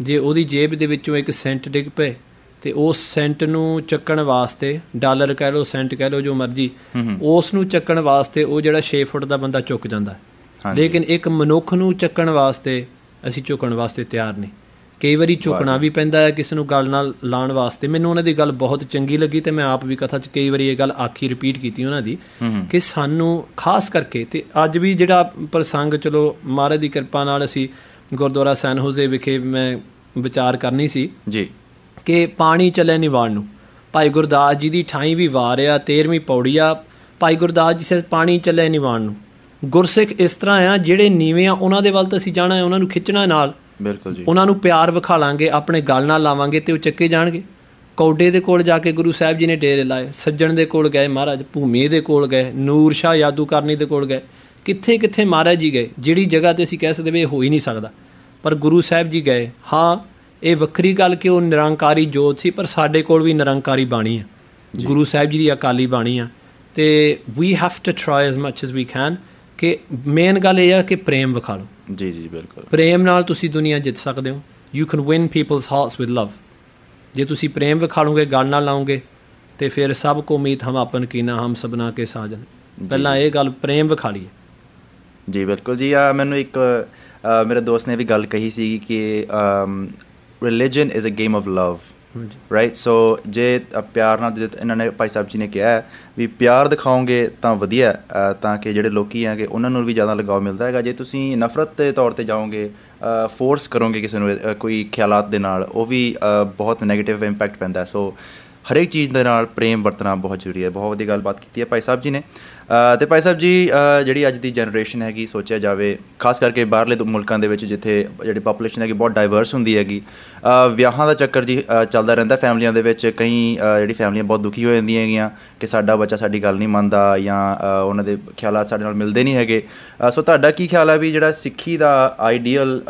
Speaker 3: ਜੇ ਉਹਦੀ ਜੇਬ ਦੇ ਵਿੱਚੋਂ ਇੱਕ ਸੈਂਟ ਡਿੱਗ ਪਏ ਅਤੇ ਉਸ ਸੈਂਟ ਨੂੰ ਚੱਕਣ ਵਾਸਤੇ, ਡਾਲਰ ਕਹਿ ਲਓ ਸੈਂਟ ਕਹਿ ਲਓ ਜੋ ਮਰਜ਼ੀ, ਉਸ ਨੂੰ ਚੱਕਣ ਵਾਸਤੇ ਉਹ ਜਿਹੜਾ 6 ਫੁੱਟ ਦਾ ਬੰਦਾ ਚੁੱਕ ਜਾਂਦਾ। ਲੇਕਿਨ ਇੱਕ ਮਨੁੱਖ ਨੂੰ ਚੱਕਣ ਵਾਸਤੇ ਅਸੀਂ ਝੁਕਣ ਵਾਸਤੇ ਤਿਆਰ ਨਹੀਂ। ਕਈ ਵਾਰੀ ਝੁਕਣਾ ਵੀ ਪੈਂਦਾ ਹੈ ਕਿਸੇ ਨੂੰ ਗੱਲ ਨਾਲ ਲਾਉਣ ਵਾਸਤੇ। ਮੈਨੂੰ ਉਹਨਾਂ ਦੀ ਗੱਲ ਬਹੁਤ ਚੰਗੀ ਲੱਗੀ ਅਤੇ ਮੈਂ ਆਪ ਵੀ ਕਥਾ 'ਚ ਕਈ ਵਾਰੀ ਇਹ ਗੱਲ ਆਖੀ ਰਿਪੀਟ ਕੀਤੀ ਉਹਨਾਂ ਦੀ ਕਿ ਸਾਨੂੰ ਖਾਸ ਕਰਕੇ, ਅਤੇ ਅੱਜ ਵੀ ਜਿਹੜਾ ਪ੍ਰਸੰਗ ਚਲੋ ਮਹਾਰਾਜ ਦੀ ਕਿਰਪਾ ਨਾਲ ਅਸੀਂ ਗੁਰਦੁਆਰਾ ਸੈਨ ਹੋਜ਼ੇ ਵਿਖੇ ਮੈਂ ਵਿਚਾਰ ਕਰਨੀ ਸੀ ਜੀ ਕਿ ਪਾਣੀ ਚੱਲੇ ਨਹੀਂ ਵਾਰ ਨੂੰ। ਭਾਈ ਗੁਰਦਾਸ ਜੀ ਦੀ 28ਵੀਂ ਵੀ ਵਾਰ ਆ, 13ਵੀਂ ਪੌੜੀ ਆ। ਭਾਈ ਗੁਰਦਾਸ ਜੀ ਸੇ ਪਾਣੀ ਚੱਲੇ ਨਹੀਂ ਵਾਰ ਨੂੰ। ਗੁਰਸਿੱਖ ਇਸ ਤਰ੍ਹਾਂ ਆ, ਜਿਹੜੇ ਨੀਵੇਂ ਆ ਉਹਨਾਂ ਦੇ ਵੱਲ ਤਾਂ ਅਸੀਂ ਜਾਣਾ, ਉਹਨਾਂ ਨੂੰ ਖਿੱਚਣਾ ਨਾਲ, ਬਿਲਕੁਲ ਜੀ, ਉਹਨਾਂ ਨੂੰ ਪਿਆਰ ਵਿਖਾ ਲਾਂਗੇ, ਆਪਣੇ ਗੱਲ ਨਾਲ ਲਾਵਾਂਗੇ ਅਤੇ ਉਹ ਚੱਕੇ ਜਾਣਗੇ। ਕੌਡੇ ਦੇ ਕੋਲ ਜਾ ਕੇ ਗੁਰੂ ਸਾਹਿਬ ਜੀ ਨੇ ਡੇਰੇ ਲਾਏ, ਸੱਜਣ ਦੇ ਕੋਲ ਗਏ ਮਹਾਰਾਜ, ਭੂਮੀ ਦੇ ਕੋਲ ਗਏ, ਨੂਰ ਸ਼ਾਹ ਯਾਦੂਕਰਨੀ ਦੇ ਕੋਲ ਗਏ, ਕਿੱਥੇ ਕਿੱਥੇ ਮਹਾਰਾਜ ਜੀ ਗਏ, ਜਿਹੜੀ ਜਗ੍ਹਾ 'ਤੇ ਅਸੀਂ ਕਹਿ ਸਕਦੇ ਵੀ ਇਹ ਹੋ ਹੀ ਨਹੀਂ ਸਕਦਾ, ਪਰ ਗੁਰੂ ਸਾਹਿਬ ਜੀ ਗਏ। ਹਾਂ, ਇਹ ਵੱਖਰੀ ਗੱਲ ਕਿ ਉਹ ਨਿਰੰਕਾਰੀ ਜੋਤ ਸੀ, ਪਰ ਸਾਡੇ ਕੋਲ ਵੀ ਨਿਰੰਕਾਰੀ ਬਾਣੀ ਆ, ਗੁਰੂ ਸਾਹਿਬ ਜੀ ਦੀ ਅਕਾਲੀ ਬਾਣੀ ਆ। ਅਤੇ we have to try as much as we can, ਕਿ ਮੇਨ ਗੱਲ ਇਹ ਆ ਕਿ ਪ੍ਰੇਮ ਵਿਖਾ ਲਓ।
Speaker 2: ਜੀ ਜੀ ਬਿਲਕੁਲ, ਪ੍ਰੇਮ
Speaker 3: ਨਾਲ ਤੁਸੀਂ ਦੁਨੀਆ ਜਿੱਤ ਸਕਦੇ ਹੋ। You can win people's hearts with love. ਜੇ ਤੁਸੀਂ ਪ੍ਰੇਮ ਵਿਖਾ ਲਓਗੇ, ਗੱਲ ਨਾਲ ਲਾਓਗੇ, ਅਤੇ ਫਿਰ ਸਭ ਕੋ ਉਮੀਦ ਹਮ ਆਪਨ ਕੀਨਾ ਹਮ ਸਭਨਾ ਕੇ ਸਾਜਨ। ਪਹਿਲਾਂ ਇਹ ਗੱਲ ਪ੍ਰੇਮ ਵਿਖਾ ਲਈਏ।
Speaker 2: ਜੀ ਬਿਲਕੁਲ ਜੀ। ਮੈਨੂੰ ਇੱਕ ਮੇਰੇ ਦੋਸਤ ਨੇ ਵੀ ਗੱਲ ਕਹੀ ਸੀ ਕਿ religion is a game of love, right. So ਜੇ ਪਿਆਰ ਨਾਲ, ਇਹਨਾਂ ਨੇ ਭਾਈ ਸਾਹਿਬ ਜੀ ਨੇ ਕਿਹਾ ਵੀ ਪਿਆਰ ਦਿਖਾਓਗੇ ਤਾਂ ਵਧੀਆ, ਤਾਂ ਕਿ ਜਿਹੜੇ ਲੋਕ ਹੈਗੇ ਉਹਨਾਂ ਨੂੰ ਵੀ ਜ਼ਿਆਦਾ ਲਗਾਓ ਮਿਲਦਾ ਹੈਗਾ। ਜੇ ਤੁਸੀਂ ਨਫ਼ਰਤ ਦੇ ਤੌਰ 'ਤੇ ਜਾਓਗੇ, ਫੋਰਸ ਕਰੋਗੇ ਕਿਸੇ ਨੂੰ ਕੋਈ ਖਿਆਲਾਤ ਦੇ ਨਾਲ, ਉਹ ਵੀ ਬਹੁਤ ਨੈਗੇਟਿਵ ਇੰਪੈਕਟ ਪੈਂਦਾ। ਸੋ ਹਰੇਕ ਚੀਜ਼ ਦੇ ਨਾਲ ਪ੍ਰੇਮ ਵਰਤਣਾ ਬਹੁਤ ਜ਼ਰੂਰੀ ਹੈ। ਬਹੁਤ ਵਧੀਆ ਗੱਲਬਾਤ ਕੀਤੀ ਹੈ ਭਾਈ ਸਾਹਿਬ ਜੀ ਨੇ। ਅਤੇ ਭਾਈ ਸਾਹਿਬ ਜੀ, ਜਿਹੜੀ ਅੱਜ ਦੀ ਜਨਰੇਸ਼ਨ ਹੈਗੀ, ਸੋਚਿਆ ਜਾਵੇ ਖਾਸ ਕਰਕੇ ਬਾਹਰਲੇ ਮੁਲਕਾਂ ਦੇ ਵਿੱਚ ਜਿੱਥੇ ਜਿਹੜੀ ਪਾਪੂਲੇਸ਼ਨ ਹੈਗੀ ਬਹੁਤ ਡਾਈਵਰਸ ਹੁੰਦੀ ਹੈਗੀ, ਵਿਆਹਾਂ ਦਾ ਚੱਕਰ ਜੀ ਚੱਲਦਾ ਰਹਿੰਦਾ ਫੈਮਲੀਆਂ ਦੇ ਵਿੱਚ। ਕਈ ਜਿਹੜੀ ਫੈਮਲੀਆਂ ਬਹੁਤ ਦੁਖੀ ਹੋ ਜਾਂਦੀਆਂ ਹੈਗੀਆਂ ਕਿ ਸਾਡਾ ਬੱਚਾ ਸਾਡੀ ਗੱਲ ਨਹੀਂ ਮੰਨਦਾ, ਜਾਂ ਉਹਨਾਂ ਦੇ ਖਿਆਲਾਤ ਸਾਡੇ ਨਾਲ ਮਿਲਦੇ ਨਹੀਂ ਹੈਗੇ। ਸੋ ਤੁਹਾਡਾ ਕੀ ਖਿਆਲ ਹੈ ਵੀ ਜਿਹੜਾ ਸਿੱਖੀ ਦਾ ਆਈਡੀਅਲ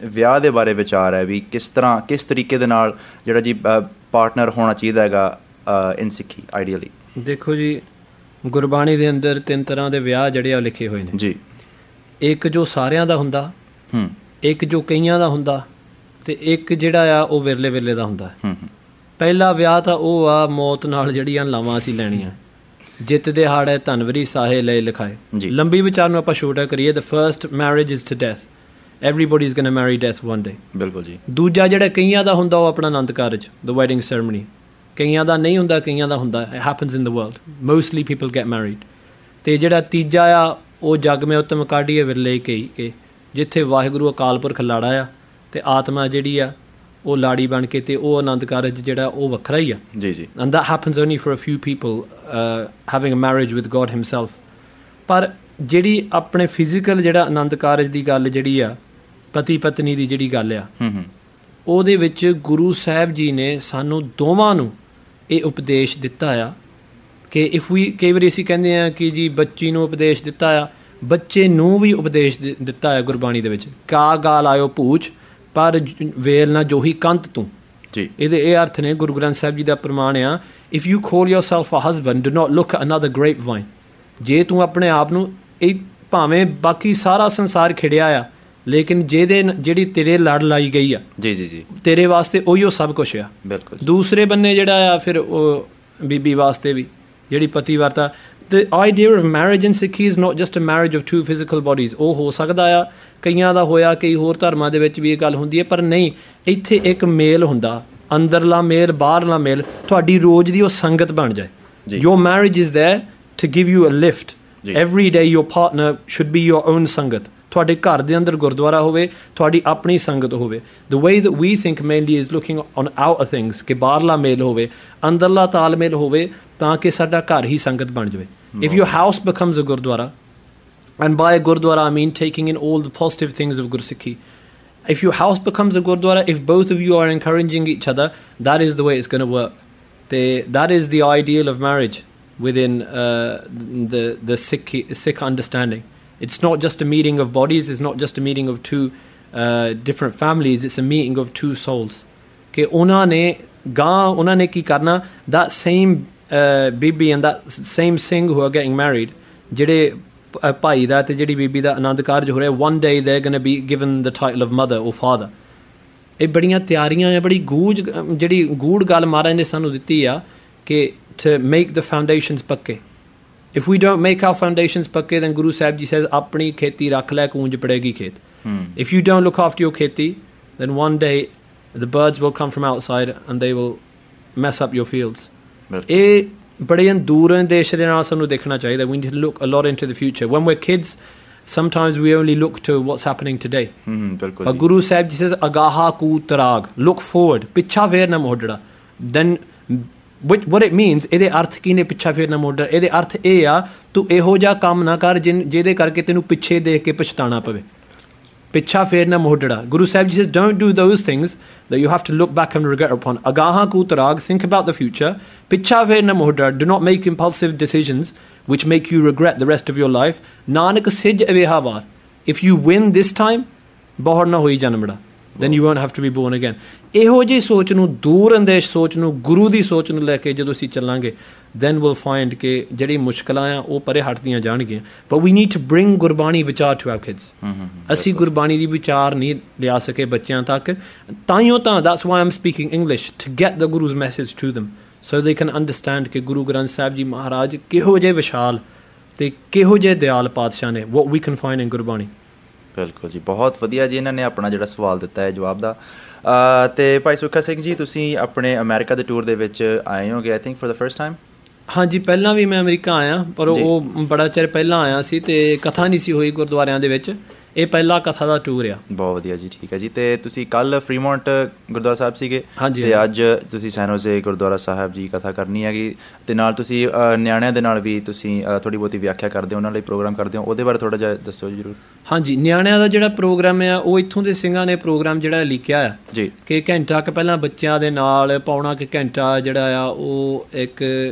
Speaker 2: ਵਿਆਹ ਦੇ ਬਾਰੇ ਵਿਚਾਰ ਹੈ, ਵੀ ਕਿਸ ਤਰੀਕੇ ਦੇ ਨਾਲ ਜਿਹੜਾ ਜੀ ਪਾਰਟਨਰ ਹੋਣਾ ਚਾਹੀਦਾ ਹੈਗਾ ਇਨ ਸਿੱਖੀ ਆਈਡੀਅਲੀ? ਦੇਖੋ ਜੀ, ਗੁਰਬਾਣੀ ਦੇ ਅੰਦਰ 3 ਤਰ੍ਹਾਂ ਦੇ ਵਿਆਹ ਜਿਹੜੇ ਆ ਲਿਖੇ ਹੋਏ ਨੇ ਜੀ। ਇੱਕ ਜੋ ਸਾਰਿਆਂ ਦਾ ਹੁੰਦਾ, ਇੱਕ ਜੋ ਕਈਆਂ ਦਾ ਹੁੰਦਾ, ਅਤੇ ਇੱਕ ਜਿਹੜਾ ਆ ਉਹ ਵਿਰਲੇ ਵਿਰਲੇ ਦਾ ਹੁੰਦਾ। ਪਹਿਲਾ ਵਿਆਹ ਤਾਂ ਉਹ ਆ ਮੌਤ ਨਾਲ ਜਿਹੜੀਆਂ ਲਾਵਾਂ ਅਸੀਂ ਲੈਣੀਆਂ, ਜਿੱਤ ਦੇ ਹਾੜੇ ਧਨਵਰੀ ਸਾਹੇ ਲਏ ਲਿਖਾਏ। ਲੰਬੀ ਵਿਚਾਰ ਨੂੰ ਆਪਾਂ ਛੋਟਾ ਕਰੀਏ, the first marriage is to death. Everybody is going to marry death one day. ਬਿਲਕੁਲ ਜੀ। ਦੂਜਾ ਜਿਹੜਾ ਕਈਆਂ ਦਾ ਹੁੰਦਾ ਉਹ ਆਪਣਾ Anand Karaj, the wedding ceremony. ਕਈਆਂ ਦਾ ਨਹੀਂ ਹੁੰਦਾ, ਕਈਆਂ ਦਾ ਹੁੰਦਾ। It happens in the world, mostly people get married. ਅਤੇ ਜਿਹੜਾ ਤੀਜਾ ਆ ਉਹ ਜਗ ਮੈਂ ਉੱਤਮ ਕਾਢੀਏ ਵਿਰਲੇ ਕਈ, ਕਿ ਜਿੱਥੇ ਵਾਹਿਗੁਰੂ ਅਕਾਲ ਪੁਰਖ ਲਾੜਾ ਆ ਅਤੇ ਆਤਮਾ ਜਿਹੜੀ ਆ ਉਹ ਲਾੜੀ ਬਣ ਕੇ, ਅਤੇ ਉਹ ਆਨੰਦ ਕਾਰਜ ਜਿਹੜਾ ਉਹ ਵੱਖਰਾ ਹੀ ਆ। ਜੀ ਜੀ। And that happens only for a few people having a marriage with God himself. ਪਰ ਜਿਹੜੀ ਆਪਣੇ ਫਿਜ਼ੀਕਲ ਜਿਹੜਾ ਆਨੰਦ ਕਾਰਜ ਦੀ ਗੱਲ ਜਿਹੜੀ ਆ, ਪਤੀ ਪਤਨੀ ਦੀ ਜਿਹੜੀ ਗੱਲ ਆ, ਉਹਦੇ ਵਿੱਚ ਗੁਰੂ ਸਾਹਿਬ ਜੀ ਨੇ ਸਾਨੂੰ ਦੋਵਾਂ ਨੂੰ ਇਹ ਉਪਦੇਸ਼ ਦਿੱਤਾ ਆ ਕਿ ਕਈ ਵਾਰੀ ਅਸੀਂ ਕਹਿੰਦੇ ਹਾਂ ਕਿ ਜੀ ਬੱਚੀ ਨੂੰ ਉਪਦੇਸ਼ ਦਿੱਤਾ ਆ, ਬੱਚੇ ਨੂੰ ਵੀ ਉਪਦੇਸ਼ ਦਿੱਤਾ ਹੈ ਗੁਰਬਾਣੀ ਦੇ ਵਿੱਚ। ਕਾ ਗਾਲ ਆਇਓ ਪੂਛ, ਪਰ ਵੇਲ ਨਾ ਜੋਹੀ ਕੰਤ ਤੂੰ। ਜੀ, ਇਹਦੇ ਇਹ ਅਰਥ ਨੇ, ਗੁਰੂ ਗ੍ਰੰਥ ਸਾਹਿਬ ਜੀ ਦਾ ਪ੍ਰਮਾਣ ਆ, if you call yourself a husband, do not look another grape vine. ਜੇ ਤੂੰ ਆਪਣੇ ਆਪ ਨੂੰ, ਇਹ ਭਾਵੇਂ ਬਾਕੀ ਸਾਰਾ ਸੰਸਾਰ ਖਿੜਿਆ ਆ, ਲੇਕਿਨ ਜਿਹੜੀ ਤੇਰੇ ਲੜ ਲਾਈ ਗਈ ਆ, ਜੀ ਜੀ ਜੀ, ਤੇਰੇ ਵਾਸਤੇ ਉਹੀਓ ਸਭ ਕੁਛ ਆ। ਬਿਲਕੁਲ। ਦੂਸਰੇ ਬੰਨੇ ਜਿਹੜਾ ਆ ਫਿਰ ਉਹ ਬੀਬੀ ਵਾਸਤੇ ਵੀ ਜਿਹੜੀ ਪਤੀ ਵਰਤਾ। The idea of marriage in Sikhi is not just a marriage of two physical bodies. ਉਹ ਹੋ ਸਕਦਾ ਆ, ਕਈਆਂ ਦਾ ਹੋਇਆ, ਕਈ ਹੋਰ ਧਰਮਾਂ ਦੇ ਵਿੱਚ ਵੀ ਇਹ ਗੱਲ ਹੁੰਦੀ ਹੈ, ਪਰ ਨਹੀਂ, ਇੱਥੇ ਇੱਕ ਮੇਲ ਹੁੰਦਾ, ਅੰਦਰਲਾ ਮੇਲ, ਬਾਹਰਲਾ ਮੇਲ, ਤੁਹਾਡੀ ਰੋਜ਼ ਦੀ ਉਹ ਸੰਗਤ ਬਣ ਜਾਏ। Your marriage is there to give you a lift. Every day your partner should be your own ਸੰਗਤ। ਤੁਹਾਡੇ ਘਰ ਦੇ ਅੰਦਰ ਗੁਰਦੁਆਰਾ ਹੋਵੇ, ਤੁਹਾਡੀ ਆਪਣੀ ਸੰਗਤ ਹੋਵੇ। The way that we think mainly is looking on outer things, ਕਿ ਬਾਹਰਲਾ ਮੇਲ ਹੋਵੇ, ਅੰਦਰਲਾ ਤਾਲਮੇਲ ਹੋਵੇ, ਤਾਂ ਕਿ ਸਾਡਾ ਘਰ ਹੀ ਸੰਗਤ ਬਣ ਜਾਵੇ। If your house becomes a gurdwara, and by a gurdwara I mean taking in all the positive things of Gursikhi, if your house becomes a gurdwara, if both of you are encouraging each other, that is the way it's going to work. That is the ideal of marriage within the Sikh understanding. It's not just a meeting of bodies, it's not just a meeting of two different families, it's a meeting of two souls. ਕਿ ਉਹਨਾਂ ਨੇ ਕੀ ਕਰਨਾ, that same Bibi and that same Singh who are getting married, ਜਿਹੜੇ ਭਾਈ ਦਾ ਅਤੇ ਜਿਹੜੀ ਬੀਬੀ ਦਾ ਆਨੰਦ ਕਾਰਜ ਹੋ ਰਿਹਾ, one day they're going to be given the title of mother or father. ਇਹ ਬੜੀਆਂ ਤਿਆਰੀਆਂ ਆ, ਬੜੀ ਜਿਹੜੀ ਗੂੜ ਗੱਲ ਮਹਾਰਾਜ ਨੇ ਸਾਨੂੰ ਦਿੱਤੀ ਆ ਕਿ to make the foundations ਪੱਕੇ. If we don't make our foundations ਪੱਕੇ, then Guru Sahib Ji says ਆਪਣੀ ਖੇਤੀ ਰੱਖ ਲੈ, ਕੂੰਜ ਪੜੇਗੀ ਖੇਤ. If you don't look after your ਖੇਤੀ, then one day the birds will come from outside and they will mess up your fields. ਇਹ ਬੜੇ ਦੂਰ ਦੇਸ਼ ਦੇ ਨਾਲ ਸਾਨੂੰ ਦੇਖਣਾ ਚਾਹੀਦਾ। We need to look a lot into the future. When we're kids, sometimes we only look to what's happening today. But Guru Sahib Ji says, agaha ku tarag, look forward, ਪਿੱਛਾ ਫੇਰ ਨਾ ਮੋੜੜਾ। Then what it means, ਇਹਦੇ ਅਰਥ ਕੀ ਨੇ ਪਿੱਛਾ ਫੇਰ ਨਾ ਮੋੜੜਾ? ਇਹਦੇ ਅਰਥ ਇਹ ਆ, ਤੂੰ ਇਹੋ ਜਿਹਾ ਕੰਮ ਨਾ ਕਰ ਜਿਹਦੇ ਕਰਕੇ ਤੈਨੂੰ ਪਿੱਛੇ ਦੇਖ ਕੇ ਪਛਤਾਣਾ ਪਵੇ।
Speaker 3: ਪਿੱਛਾ ਫੇਰਨਾ ਮੋਢੜਾ. Guru Sahib Ji says, don't do those things that you have to look back and regret upon. Agaha ku tarag, think about the future. Pichha fੇਰਨਾ ਮੋਢੜਾ, do not make impulsive decisions which make you regret the rest of your life. Nanak sij aweha war. If you win this time, bahar na hoi janamda. Then you won't have to be born again. ਇਹੋ ਜਿਹੀ ਸੋਚ ਨੂੰ, ਦੂਰ ਅੰਦੇਸ਼ ਸੋਚ ਨੂੰ, ਗੁਰੂ ਦੀ ਸੋਚ ਨੂੰ ਲੈ ਕੇ ਜਦੋਂ ਅਸੀਂ ਚੱਲਾਂਗੇ, then we'll find ਕਿ ਜਿਹੜੀ ਮੁਸ਼ਕਲਾਂ ਆ ਉਹ ਪਰੇ ਹਟਦੀਆਂ ਜਾਣਗੀਆਂ. But we need to bring Gurbani ਵਿਚਾਰ to our kids. ਅਸੀਂ ਗੁਰਬਾਣੀ ਦੀ ਵਿਚਾਰ ਨਹੀਂ ਲਿਆ ਸਕੇ ਬੱਚਿਆਂ ਤੱਕ, ਤਾਂਹੀਓ ਤਾਂ that's why I'm speaking English, to get the Guru's message to them so they can understand ਕਿ ਗੁਰੂ ਗ੍ਰੰਥ ਸਾਹਿਬ ਜੀ ਮਹਾਰਾਜ ਕਿਹੋ ਜਿਹੇ ਵਿਸ਼ਾਲ ਤੇ ਕਿਹੋ ਜਿਹੇ ਦਿਆਲ ਪਾਤਸ਼ਾਹ ਨੇ, what we can find in Gurbani.
Speaker 2: ਬਿਲਕੁਲ ਜੀ, ਬਹੁਤ ਵਧੀਆ ਜੀ. ਇਹਨਾਂ ਨੇ ਆਪਣਾ ਜਿਹੜਾ ਸਵਾਲ ਦਿੱਤਾ ਹੈ ਜਵਾਬ ਦਾ. ਅਤੇ ਭਾਈ ਸੁੱਖਾ ਸਿੰਘ ਜੀ, ਤੁਸੀਂ ਆਪਣੇ ਅਮਰੀਕਾ ਦੇ ਟੂਰ ਦੇ ਵਿੱਚ ਆਏ ਹੋਗੇ I think for the first time.
Speaker 3: ਹਾਂਜੀ, ਪਹਿਲਾਂ ਵੀ ਮੈਂ ਅਮਰੀਕਾ ਆਇਆ, ਪਰ ਉਹ ਬੜਾ ਚਿਰ ਪਹਿਲਾਂ ਆਇਆ ਸੀ ਅਤੇ ਕਥਾ ਨਹੀਂ ਸੀ ਹੋਈ ਗੁਰਦੁਆਰਿਆਂ ਦੇ ਵਿੱਚ. ਇਹ ਪਹਿਲਾ ਕਥਾ ਦਾ ਟੂਰ ਆ. ਬਹੁਤ
Speaker 2: ਵਧੀਆ ਜੀ, ਠੀਕ ਹੈ ਜੀ. ਅਤੇ ਤੁਸੀਂ ਕੱਲ੍ਹ ਫਰੀਮੌਂਟ ਗੁਰਦੁਆਰਾ ਸਾਹਿਬ ਸੀਗੇ,
Speaker 3: ਹਾਂਜੀ,
Speaker 2: ਅਤੇ ਅੱਜ ਤੁਸੀਂ ਸੈਨ ਹੋਜ਼ੇ ਗੁਰਦੁਆਰਾ ਸਾਹਿਬ ਜੀ ਕਥਾ ਕਰਨੀ ਹੈਗੀ, ਅਤੇ ਨਾਲ ਤੁਸੀਂ ਨਿਆਣਿਆਂ ਦੇ ਨਾਲ ਵੀ ਤੁਸੀਂ ਥੋੜ੍ਹੀ ਬਹੁਤੀ ਵਿਆਖਿਆ ਕਰਦੇ ਹੋ, ਉਹਨਾਂ ਲਈ ਪ੍ਰੋਗਰਾਮ ਕਰਦੇ ਹੋ, ਉਹਦੇ ਬਾਰੇ ਥੋੜ੍ਹਾ ਜਿਹਾ ਦੱਸੋ ਜੀ ਜ਼ਰੂਰ.
Speaker 3: ਹਾਂਜੀ, ਨਿਆਣਿਆਂ ਦਾ ਜਿਹੜਾ ਪ੍ਰੋਗਰਾਮ ਆ ਉਹ ਇੱਥੋਂ ਦੇ ਸਿੰਘਾਂ ਨੇ ਪ੍ਰੋਗਰਾਮ ਜਿਹੜਾ ਲਿਖਿਆ ਆ
Speaker 2: ਜੀ, ਕਿ
Speaker 3: ਘੰਟਾ ਕੁ ਪਹਿਲਾਂ ਬੱਚਿਆਂ ਦੇ ਨਾਲ ਪੌਣਾ ਕੁ ਘੰਟਾ ਜਿਹੜਾ ਆ ਉਹ ਇੱਕ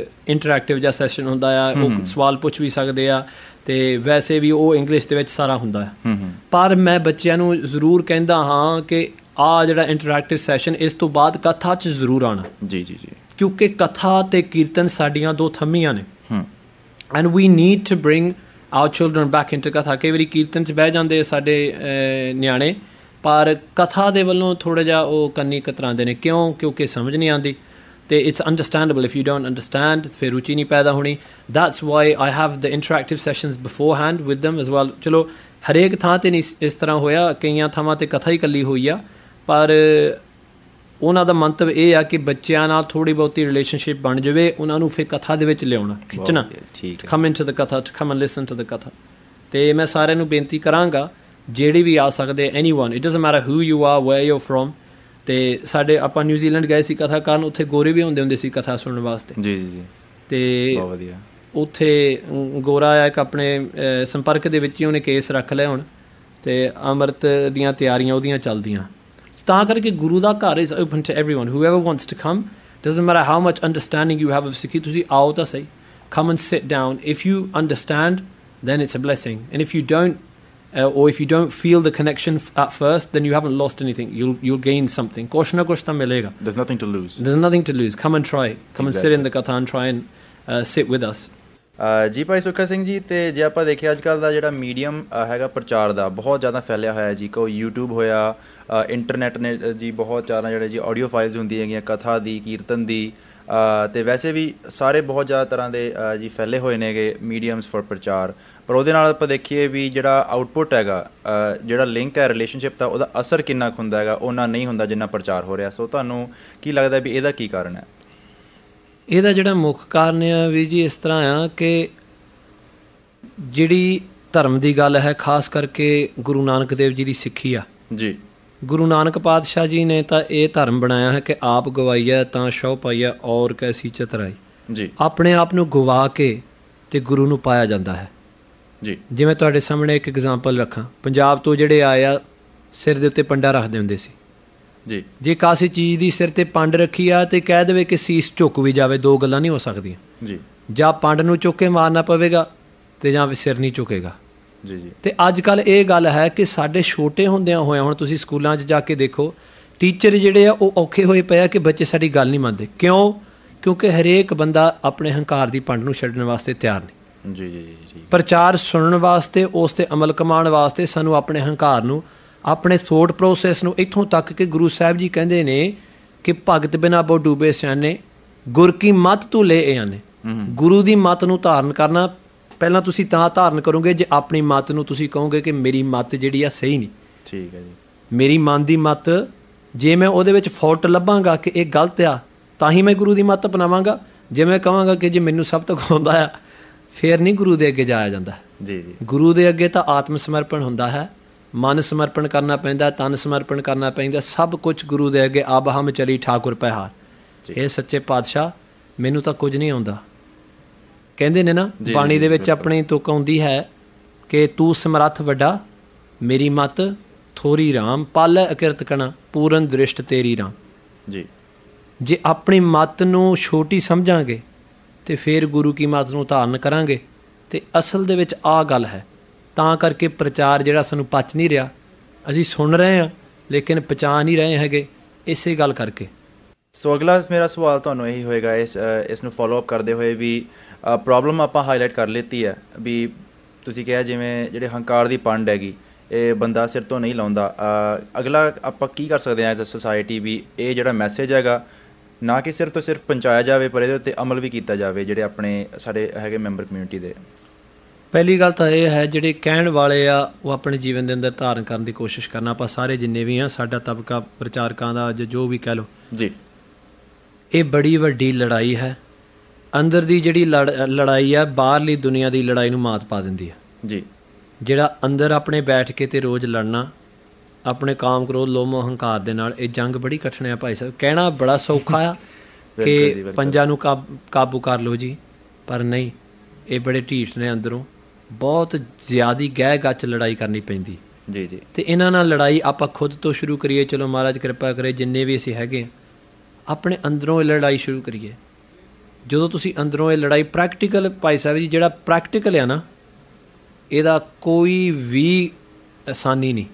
Speaker 3: ਇੰਟਰੈਕਟਿਵ ਜਿਹਾ ਸੈਸ਼ਨ ਹੁੰਦਾ ਆ. ਉਹ ਸਵਾਲ ਪੁੱਛ ਵੀ ਸਕਦੇ ਆ, ਅਤੇ ਵੈਸੇ ਵੀ ਉਹ ਇੰਗਲਿਸ਼ ਦੇ ਵਿੱਚ ਸਾਰਾ ਹੁੰਦਾ ਹੈ. ਪਰ ਮੈਂ ਬੱਚਿਆਂ ਨੂੰ ਜ਼ਰੂਰ ਕਹਿੰਦਾ ਹਾਂ ਕਿ ਆਹ ਜਿਹੜਾ ਇੰਟਰੈਕਟਿਵ ਸੈਸ਼ਨ ਇਸ ਤੋਂ ਬਾਅਦ ਕਥਾ 'ਚ ਜ਼ਰੂਰ ਆਉਣਾ.
Speaker 2: ਜੀ ਜੀ ਜੀ,
Speaker 3: ਕਿਉਂਕਿ ਕਥਾ ਅਤੇ ਕੀਰਤਨ ਸਾਡੀਆਂ ਦੋ ਥੰਮੀਆਂ ਨੇ, and we need to bring our children back into ਕਥਾ. ਕਈ ਵਾਰੀ ਕੀਰਤਨ 'ਚ ਬਹਿ ਜਾਂਦੇ ਸਾਡੇ ਨਿਆਣੇ, ਪਰ ਕਥਾ ਦੇ ਵੱਲੋਂ ਥੋੜ੍ਹਾ ਜਿਹਾ ਉਹ ਕੰਨੀ ਕਤਰਾਉਂਦੇ ਨੇ. ਕਿਉਂ? ਕਿਉਂਕਿ ਸਮਝ ਨਹੀਂ ਆਉਂਦੀ, ਅਤੇ it's understandable if you don't understand, ਫਿਰ ਰੁਚੀ ਨਹੀਂ ਪੈਦਾ ਹੋਣੀ. That's why I have the interactive sessions beforehand with them as well. ਚਲੋ ਹਰੇਕ ਥਾਂ 'ਤੇ ਨਹੀਂ ਇਸ ਤਰ੍ਹਾਂ ਹੋਇਆ, ਕਈਆਂ ਥਾਵਾਂ 'ਤੇ ਕਥਾ ਹੀ ਇਕੱਲੀ ਹੋਈ ਆ, ਪਰ ਉਹਨਾਂ ਦਾ ਮੰਤਵ ਇਹ ਆ ਕਿ ਬੱਚਿਆਂ ਨਾਲ ਥੋੜ੍ਹੀ ਬਹੁਤੀ ਰਿਲੇਸ਼ਨਸ਼ਿਪ ਬਣ ਜਾਵੇ, ਉਹਨਾਂ ਨੂੰ ਫਿਰ ਕਥਾ ਦੇ ਵਿੱਚ ਲਿਆਉਣਾ, ਖਿੱਚਣਾ, ਕਮ ਇਨ to the katha, to come and listen to the katha. ਅਤੇ ਮੈਂ ਸਾਰਿਆਂ ਨੂੰ ਬੇਨਤੀ ਕਰਾਂਗਾ, ਜਿਹੜੇ ਵੀ ਆ ਸਕਦੇ, ਐਨੀ one, it doesn't matter who you are, where you from. ਅਤੇ ਸਾਡੇ ਆਪਾਂ ਨਿਊਜ਼ੀਲੈਂਡ ਗਏ ਸੀ ਕਥਾ ਕਰਨ, ਉੱਥੇ ਗੋਰੇ ਵੀ ਹੁੰਦੇ ਸੀ ਕਥਾ ਸੁਣਨ ਵਾਸਤੇ.
Speaker 2: ਜੀ ਜੀ ਜੀ,
Speaker 3: ਅਤੇ
Speaker 2: ਵਧੀਆ.
Speaker 3: ਉੱਥੇ ਗੋਰਾ ਆ ਇੱਕ ਆਪਣੇ ਸੰਪਰਕ ਦੇ ਵਿੱਚ ਹੀ ਉਹਨੇ ਕੇਸ ਰੱਖ ਲਿਆ ਹੁਣ, ਅਤੇ ਅੰਮ੍ਰਿਤ ਦੀਆਂ ਤਿਆਰੀਆਂ ਉਹਦੀਆਂ ਚੱਲਦੀਆਂ. ਤਾਂ ਕਰਕੇ ਗੁਰੂ ਦਾ ਘਰ is open to everyone, whoever wants to come, doesn't matter how much understanding you have of Sikhi. ਤੁਸੀਂ ਆਓ ਤਾਂ ਸਹੀ, come and sit down. If you understand then it's a blessing, and if you don't or if you don't feel the connection at first, then you haven't lost anything. You'll gain something. Kuch na kuch ta milega.
Speaker 2: There's nothing to lose.
Speaker 3: There's nothing to lose. Come and try. Come and sit in the katha and try and sit with us.
Speaker 2: ਜੀ ਭਾਈ ਸੁੱਖਾ ਸਿੰਘ ਜੀ, ਅਤੇ ਜੇ ਆਪਾਂ ਦੇਖੀਏ ਅੱਜ ਕੱਲ੍ਹ ਦਾ ਜਿਹੜਾ ਮੀਡੀਅਮ ਹੈਗਾ ਪ੍ਰਚਾਰ ਦਾ, ਬਹੁਤ ਜ਼ਿਆਦਾ ਫੈਲਿਆ ਹੋਇਆ ਜੀ. ਕੋਈ ਯੂਟਿਊਬ ਹੋਇਆ, ਇੰਟਰਨੈਟ ਨੇ ਜੀ ਬਹੁਤ ਜ਼ਿਆਦਾ ਜਿਹੜੇ ਜੀ ਆਡੀਓ ਫਾਈਲਸ ਹੁੰਦੀਆਂ ਹੈਗੀਆਂ ਕਥਾ ਦੀ, ਕੀਰਤਨ ਦੀ, ਅਤੇ ਵੈਸੇ ਵੀ ਸਾਰੇ ਬਹੁਤ ਜ਼ਿਆਦਾ ਤਰ੍ਹਾਂ ਦੇ ਜੀ ਫੈਲੇ ਹੋਏ ਨੇਗੇ ਮੀਡੀਅਮਸ ਫॉर ਪ੍ਰਚਾਰ. ਪਰ ਉਹਦੇ ਨਾਲ ਆਪਾਂ ਦੇਖੀਏ ਵੀ ਜਿਹੜਾ ਆਊਟਪੁੱਟ ਹੈਗਾ, ਜਿਹੜਾ ਲਿੰਕ ਹੈ ਰਿਲੇਸ਼ਨਸ਼ਿਪ ਦਾ, ਉਹਦਾ ਅਸਰ ਕਿੰਨਾ ਕੁ ਹੁੰਦਾ ਹੈਗਾ, ਉਹਨਾਂ ਨਹੀਂ ਹੁੰਦਾ ਜਿੰਨਾ ਪ੍ਰਚਾਰ ਹੋ ਰਿਹਾ. ਸੋ ਤੁਹਾਨੂੰ ਕੀ ਲੱਗਦਾ ਵੀ ਇਹਦਾ ਕੀ ਕਾਰਨ ਹੈ?
Speaker 3: ਇਹਦਾ ਜਿਹੜਾ ਮੁੱਖ ਕਾਰਨ ਆ ਵੀ ਜੀ ਇਸ ਤਰ੍ਹਾਂ ਆ ਕਿ ਜਿਹੜੀ ਧਰਮ ਦੀ ਗੱਲ ਹੈ, ਖਾਸ ਕਰਕੇ ਗੁਰੂ ਨਾਨਕ ਦੇਵ ਜੀ ਦੀ ਸਿੱਖੀ ਆ
Speaker 2: ਜੀ,
Speaker 3: ਗੁਰੂ ਨਾਨਕ ਪਾਤਸ਼ਾਹ ਜੀ ਨੇ ਤਾਂ ਇਹ ਧਰਮ ਬਣਾਇਆ ਹੈ ਕਿ ਆਪ ਗਵਾਈਆ ਤਾਂ ਸ਼ਹੁ ਪਾਈਆ ਔਰ ਕੈਸੀ ਚਤਰਾਈ
Speaker 2: ਜੀ. ਆਪਣੇ
Speaker 3: ਆਪ ਨੂੰ ਗਵਾ ਕੇ ਅਤੇ ਗੁਰੂ ਨੂੰ ਪਾਇਆ ਜਾਂਦਾ ਹੈ
Speaker 2: ਜੀ.
Speaker 3: ਜਿਵੇਂ ਤੁਹਾਡੇ ਸਾਹਮਣੇ ਇੱਕ ਐਗਜ਼ਾਮਪਲ ਰੱਖਾਂ, ਪੰਜਾਬ ਤੋਂ ਜਿਹੜੇ ਆਏ ਆ ਸਿਰ ਦੇ ਉੱਤੇ ਪੰਡਾ ਰੱਖਦੇ ਹੁੰਦੇ ਸੀ
Speaker 2: ਜੀ.
Speaker 3: ਜੇ ਕਾਸੀ ਚੀਜ਼ ਦੀ ਸਿਰ 'ਤੇ ਪੰਡ ਰੱਖੀ ਆ ਅਤੇ ਕਹਿ ਦੇਵੇ ਕਿ ਸੀਸ ਝੁੱਕ ਵੀ ਜਾਵੇ, ਦੋ ਗੱਲਾਂ ਨਹੀਂ ਹੋ ਸਕਦੀਆਂ
Speaker 2: ਜੀ.
Speaker 3: ਜਾਂ ਪੰਡ ਨੂੰ ਚੁੱਕ ਕੇ ਮਾਰਨਾ ਪਵੇਗਾ ਅਤੇ ਜਾਂ ਫਿਰ ਸਿਰ ਨਹੀਂ ਝੁਕੇਗਾ
Speaker 2: ਜੀ ਜੀ.
Speaker 3: ਅਤੇ ਅੱਜ ਕੱਲ੍ਹ ਇਹ ਗੱਲ ਹੈ ਕਿ ਸਾਡੇ ਛੋਟੇ ਹੁੰਦਿਆਂ ਹੋਇਆਂ, ਹੁਣ ਤੁਸੀਂ ਸਕੂਲਾਂ 'ਚ ਜਾ ਕੇ ਦੇਖੋ, ਟੀਚਰ ਜਿਹੜੇ ਆ ਉਹ ਔਖੇ ਹੋਏ ਪਏ ਆ ਕਿ ਬੱਚੇ ਸਾਡੀ ਗੱਲ ਨਹੀਂ ਮੰਨਦੇ. ਕਿਉਂ? ਕਿਉਂਕਿ ਹਰੇਕ ਬੰਦਾ ਆਪਣੇ ਹੰਕਾਰ ਦੀ ਪੰਡ ਨੂੰ ਛੱਡਣ ਵਾਸਤੇ ਤਿਆਰ ਨਹੀਂ.
Speaker 2: ਜੀ ਜੀ ਜੀ.
Speaker 3: ਪ੍ਰਚਾਰ ਸੁਣਨ ਵਾਸਤੇ, ਉਸ 'ਤੇ ਅਮਲ ਕਮਾਉਣ ਵਾਸਤੇ ਸਾਨੂੰ ਆਪਣੇ ਹੰਕਾਰ ਨੂੰ, ਆਪਣੇ ਥੋਟ ਪ੍ਰੋਸੈਸ ਨੂੰ, ਇੱਥੋਂ ਤੱਕ ਕਿ ਗੁਰੂ ਸਾਹਿਬ ਜੀ ਕਹਿੰਦੇ ਨੇ ਕਿ ਭਗਤ ਬਿਨਾ ਬਹੁ ਡੂਬੇ ਸਿਆਣੇ, ਗੁਰ ਕੀ ਮੱਤ ਤੂੰ ਲੈ ਆਨੇ. ਗੁਰੂ ਦੀ ਮੱਤ ਨੂੰ ਧਾਰਨ ਕਰਨਾ, ਪਹਿਲਾਂ ਤੁਸੀਂ ਤਾਂ ਧਾਰਨ ਕਰੋਗੇ ਜੇ ਆਪਣੀ ਮੱਤ ਨੂੰ ਤੁਸੀਂ ਕਹੋਗੇ ਕਿ ਮੇਰੀ ਮੱਤ ਜਿਹੜੀ ਆ ਸਹੀ ਨਹੀਂ.
Speaker 2: ਠੀਕ ਹੈ ਜੀ.
Speaker 3: ਮੇਰੀ ਮਨ ਦੀ ਮੱਤ, ਜੇ ਮੈਂ ਉਹਦੇ ਵਿੱਚ ਫਾਲਟ ਲੱਭਾਂਗਾ ਕਿ ਇਹ ਗਲਤ ਆ, ਤਾਂ ਹੀ ਮੈਂ ਗੁਰੂ ਦੀ ਮੱਤ ਅਪਣਾਵਾਂਗਾ. ਜੇ ਮੈਂ ਕਹਾਂਗਾ ਕਿ ਜੇ ਮੈਨੂੰ ਸਭ ਤੋਂ ਆਉਂਦਾ ਆ, ਫਿਰ ਨਹੀਂ ਗੁਰੂ ਦੇ ਅੱਗੇ ਜਾਇਆ ਜਾਂਦਾ.
Speaker 2: ਜੀ ਜੀ. ਗੁਰੂ
Speaker 3: ਦੇ ਅੱਗੇ ਤਾਂ ਆਤਮ ਸਮਰਪਣ ਹੁੰਦਾ ਹੈ, ਮਨ ਸਮਰਪਣ ਕਰਨਾ ਪੈਂਦਾ, ਤਨ ਸਮਰਪਣ ਕਰਨਾ ਪੈਂਦਾ, ਸਭ ਕੁਛ ਗੁਰੂ ਦੇ ਅੱਗੇ. ਅਬ ਹਮ ਚਲੀ ਠਾਕੁਰ ਪਹਿਹਾਰ, ਇਹ ਸੱਚੇ ਪਾਤਸ਼ਾਹ ਮੈਨੂੰ ਤਾਂ ਕੁਝ ਨਹੀਂ ਆਉਂਦਾ. ਕਹਿੰਦੇ ਨੇ ਨਾ ਬਾਣੀ ਦੇ ਵਿੱਚ ਆਪਣੀ ਤੁਕ ਆਉਂਦੀ ਹੈ ਕਿ ਤੂੰ ਸਮਰੱਥ ਵੱਡਾ, ਮੇਰੀ ਮੱਤ ਥੋਰੀ ਰਾਮ ਪਾਲੈ ਅਕਿਰਤ ਕਣਾ ਪੂਰਨ ਦ੍ਰਿਸ਼ਟ ਤੇਰੀ ਰਾਮ।
Speaker 2: ਜੀ
Speaker 3: ਜੇ ਆਪਣੀ ਮੱਤ ਨੂੰ ਛੋਟੀ ਸਮਝਾਂਗੇ ਤੇ ਫਿਰ ਗੁਰੂ ਕੀ ਮੱਤ ਨੂੰ ਧਾਰਨ ਕਰਾਂਗੇ। ਤੇ ਅਸਲ ਦੇ ਵਿੱਚ ਆਹ ਗੱਲ ਹੈ, ਤਾਂ ਕਰਕੇ ਪ੍ਰਚਾਰ ਜਿਹੜਾ ਸਾਨੂੰ ਪਚ ਨਹੀਂ ਰਿਹਾ। ਅਸੀਂ ਸੁਣ ਰਹੇ ਹਾਂ ਲੇਕਿਨ ਪਛਾਣ ਨਹੀਂ ਰਹੇ ਹੈਗੇ, ਇਸੇ ਗੱਲ ਕਰਕੇ।
Speaker 2: ਸੋ ਅਗਲਾ ਮੇਰਾ ਸਵਾਲ ਤੁਹਾਨੂੰ ਇਹੀ ਹੋਏਗਾ, ਇਸ ਨੂੰ ਫੋਲੋ ਅਪ ਕਰਦੇ ਹੋਏ ਵੀ ਪ੍ਰੋਬਲਮ ਆਪਾਂ ਹਾਈਲਾਈਟ ਕਰ ਲਿੱਤੀ ਹੈ ਵੀ ਤੁਸੀਂ ਕਿਹਾ ਜਿਵੇਂ ਜਿਹੜੇ ਹੰਕਾਰ ਦੀ ਪੰਡ ਹੈਗੀ ਇਹ ਬੰਦਾ ਸਿਰ ਤੋਂ ਨਹੀਂ ਲਾਉਂਦਾ। ਅਗਲਾ ਆਪਾਂ ਕੀ ਕਰ ਸਕਦੇ ਹਾਂ ਐਜ਼ ਅ ਸੋਸਾਇਟੀ ਵੀ ਇਹ ਜਿਹੜਾ ਮੈਸੇਜ ਹੈਗਾ ਨਾ ਕਿ ਸਿਰਫ ਤੋਂ ਸਿਰਫ ਪਹੁੰਚਾਇਆ ਜਾਵੇ ਪਰ ਇਹਦੇ ਉੱਤੇ ਅਮਲ ਵੀ ਕੀਤਾ ਜਾਵੇ ਜਿਹੜੇ ਆਪਣੇ ਸਾਡੇ ਹੈਗੇ ਮੈਂਬਰ ਕਮਿਊਨਿਟੀ ਦੇ।
Speaker 3: ਪਹਿਲੀ ਗੱਲ ਤਾਂ ਇਹ ਹੈ ਜਿਹੜੇ ਕਹਿਣ ਵਾਲੇ ਆ ਉਹ ਆਪਣੇ ਜੀਵਨ ਦੇ ਅੰਦਰ ਧਾਰਨ ਕਰਨ ਦੀ ਕੋਸ਼ਿਸ਼ ਕਰਨਾ। ਆਪਾਂ ਸਾਰੇ ਜਿੰਨੇ ਵੀ ਹਾਂ, ਸਾਡਾ ਤਬਕਾ ਪ੍ਰਚਾਰਕਾਂ ਦਾ ਅੱਜ ਜੋ ਵੀ ਕਹਿ ਲਓ
Speaker 2: ਜੀ,
Speaker 3: ਇਹ ਬੜੀ ਵੱਡੀ ਲੜਾਈ ਹੈ। ਅੰਦਰ ਦੀ ਜਿਹੜੀ ਲੜਾਈ ਆ ਬਾਹਰਲੀ ਦੁਨੀਆ ਦੀ ਲੜਾਈ ਨੂੰ ਮਾਤ ਪਾ ਦਿੰਦੀ ਹੈ
Speaker 2: ਜੀ।
Speaker 3: ਜਿਹੜਾ ਅੰਦਰ ਆਪਣੇ ਬੈਠ ਕੇ ਤੇ ਰੋਜ਼ ਲੜਨਾ ਆਪਣੇ ਕਾਮ ਕ੍ਰੋਧ ਲੋਭ ਮੋਹ ਹੰਕਾਰ ਦੇ ਨਾਲ, ਇਹ ਜੰਗ ਬੜੀ ਕਠਿਨ ਆ ਭਾਈ ਸਾਹਿਬ। ਕਹਿਣਾ ਬੜਾ ਸੌਖਾ ਆ ਕਿ ਪੰਜਾਂ ਨੂੰ ਕਾਬੂ ਕਰ ਲਓ ਜੀ, ਪਰ ਨਹੀਂ, ਇਹ ਬੜੇ ਢੀਠ ਨੇ ਅੰਦਰੋਂ। ਬਹੁਤ ਜ਼ਿਆਦਾ ਗਹਿ ਗੱਚ ਲੜਾਈ ਕਰਨੀ ਪੈਂਦੀ
Speaker 2: ਜੀ ਜੀ।
Speaker 3: ਅਤੇ ਇਹਨਾਂ ਨਾਲ ਲੜਾਈ ਆਪਾਂ ਖੁਦ ਤੋਂ ਸ਼ੁਰੂ ਕਰੀਏ। ਚਲੋ ਮਹਾਰਾਜ ਕਿਰਪਾ ਕਰੇ ਜਿੰਨੇ ਵੀ ਅਸੀਂ ਹੈਗੇ ਆਪਣੇ ਅੰਦਰੋਂ ਇਹ ਲੜਾਈ ਸ਼ੁਰੂ ਕਰੀਏ। ਜਦੋਂ ਤੁਸੀਂ ਅੰਦਰੋਂ ਇਹ ਲੜਾਈ ਪ੍ਰੈਕਟੀਕਲ ਭਾਈ ਸਾਹਿਬ ਜੀ, ਜਿਹੜਾ ਪ੍ਰੈਕਟੀਕਲ ਆ ਨਾ ਇਹਦਾ ਕੋਈ ਵੀ ਆਸਾਨੀ ਨਹੀਂ।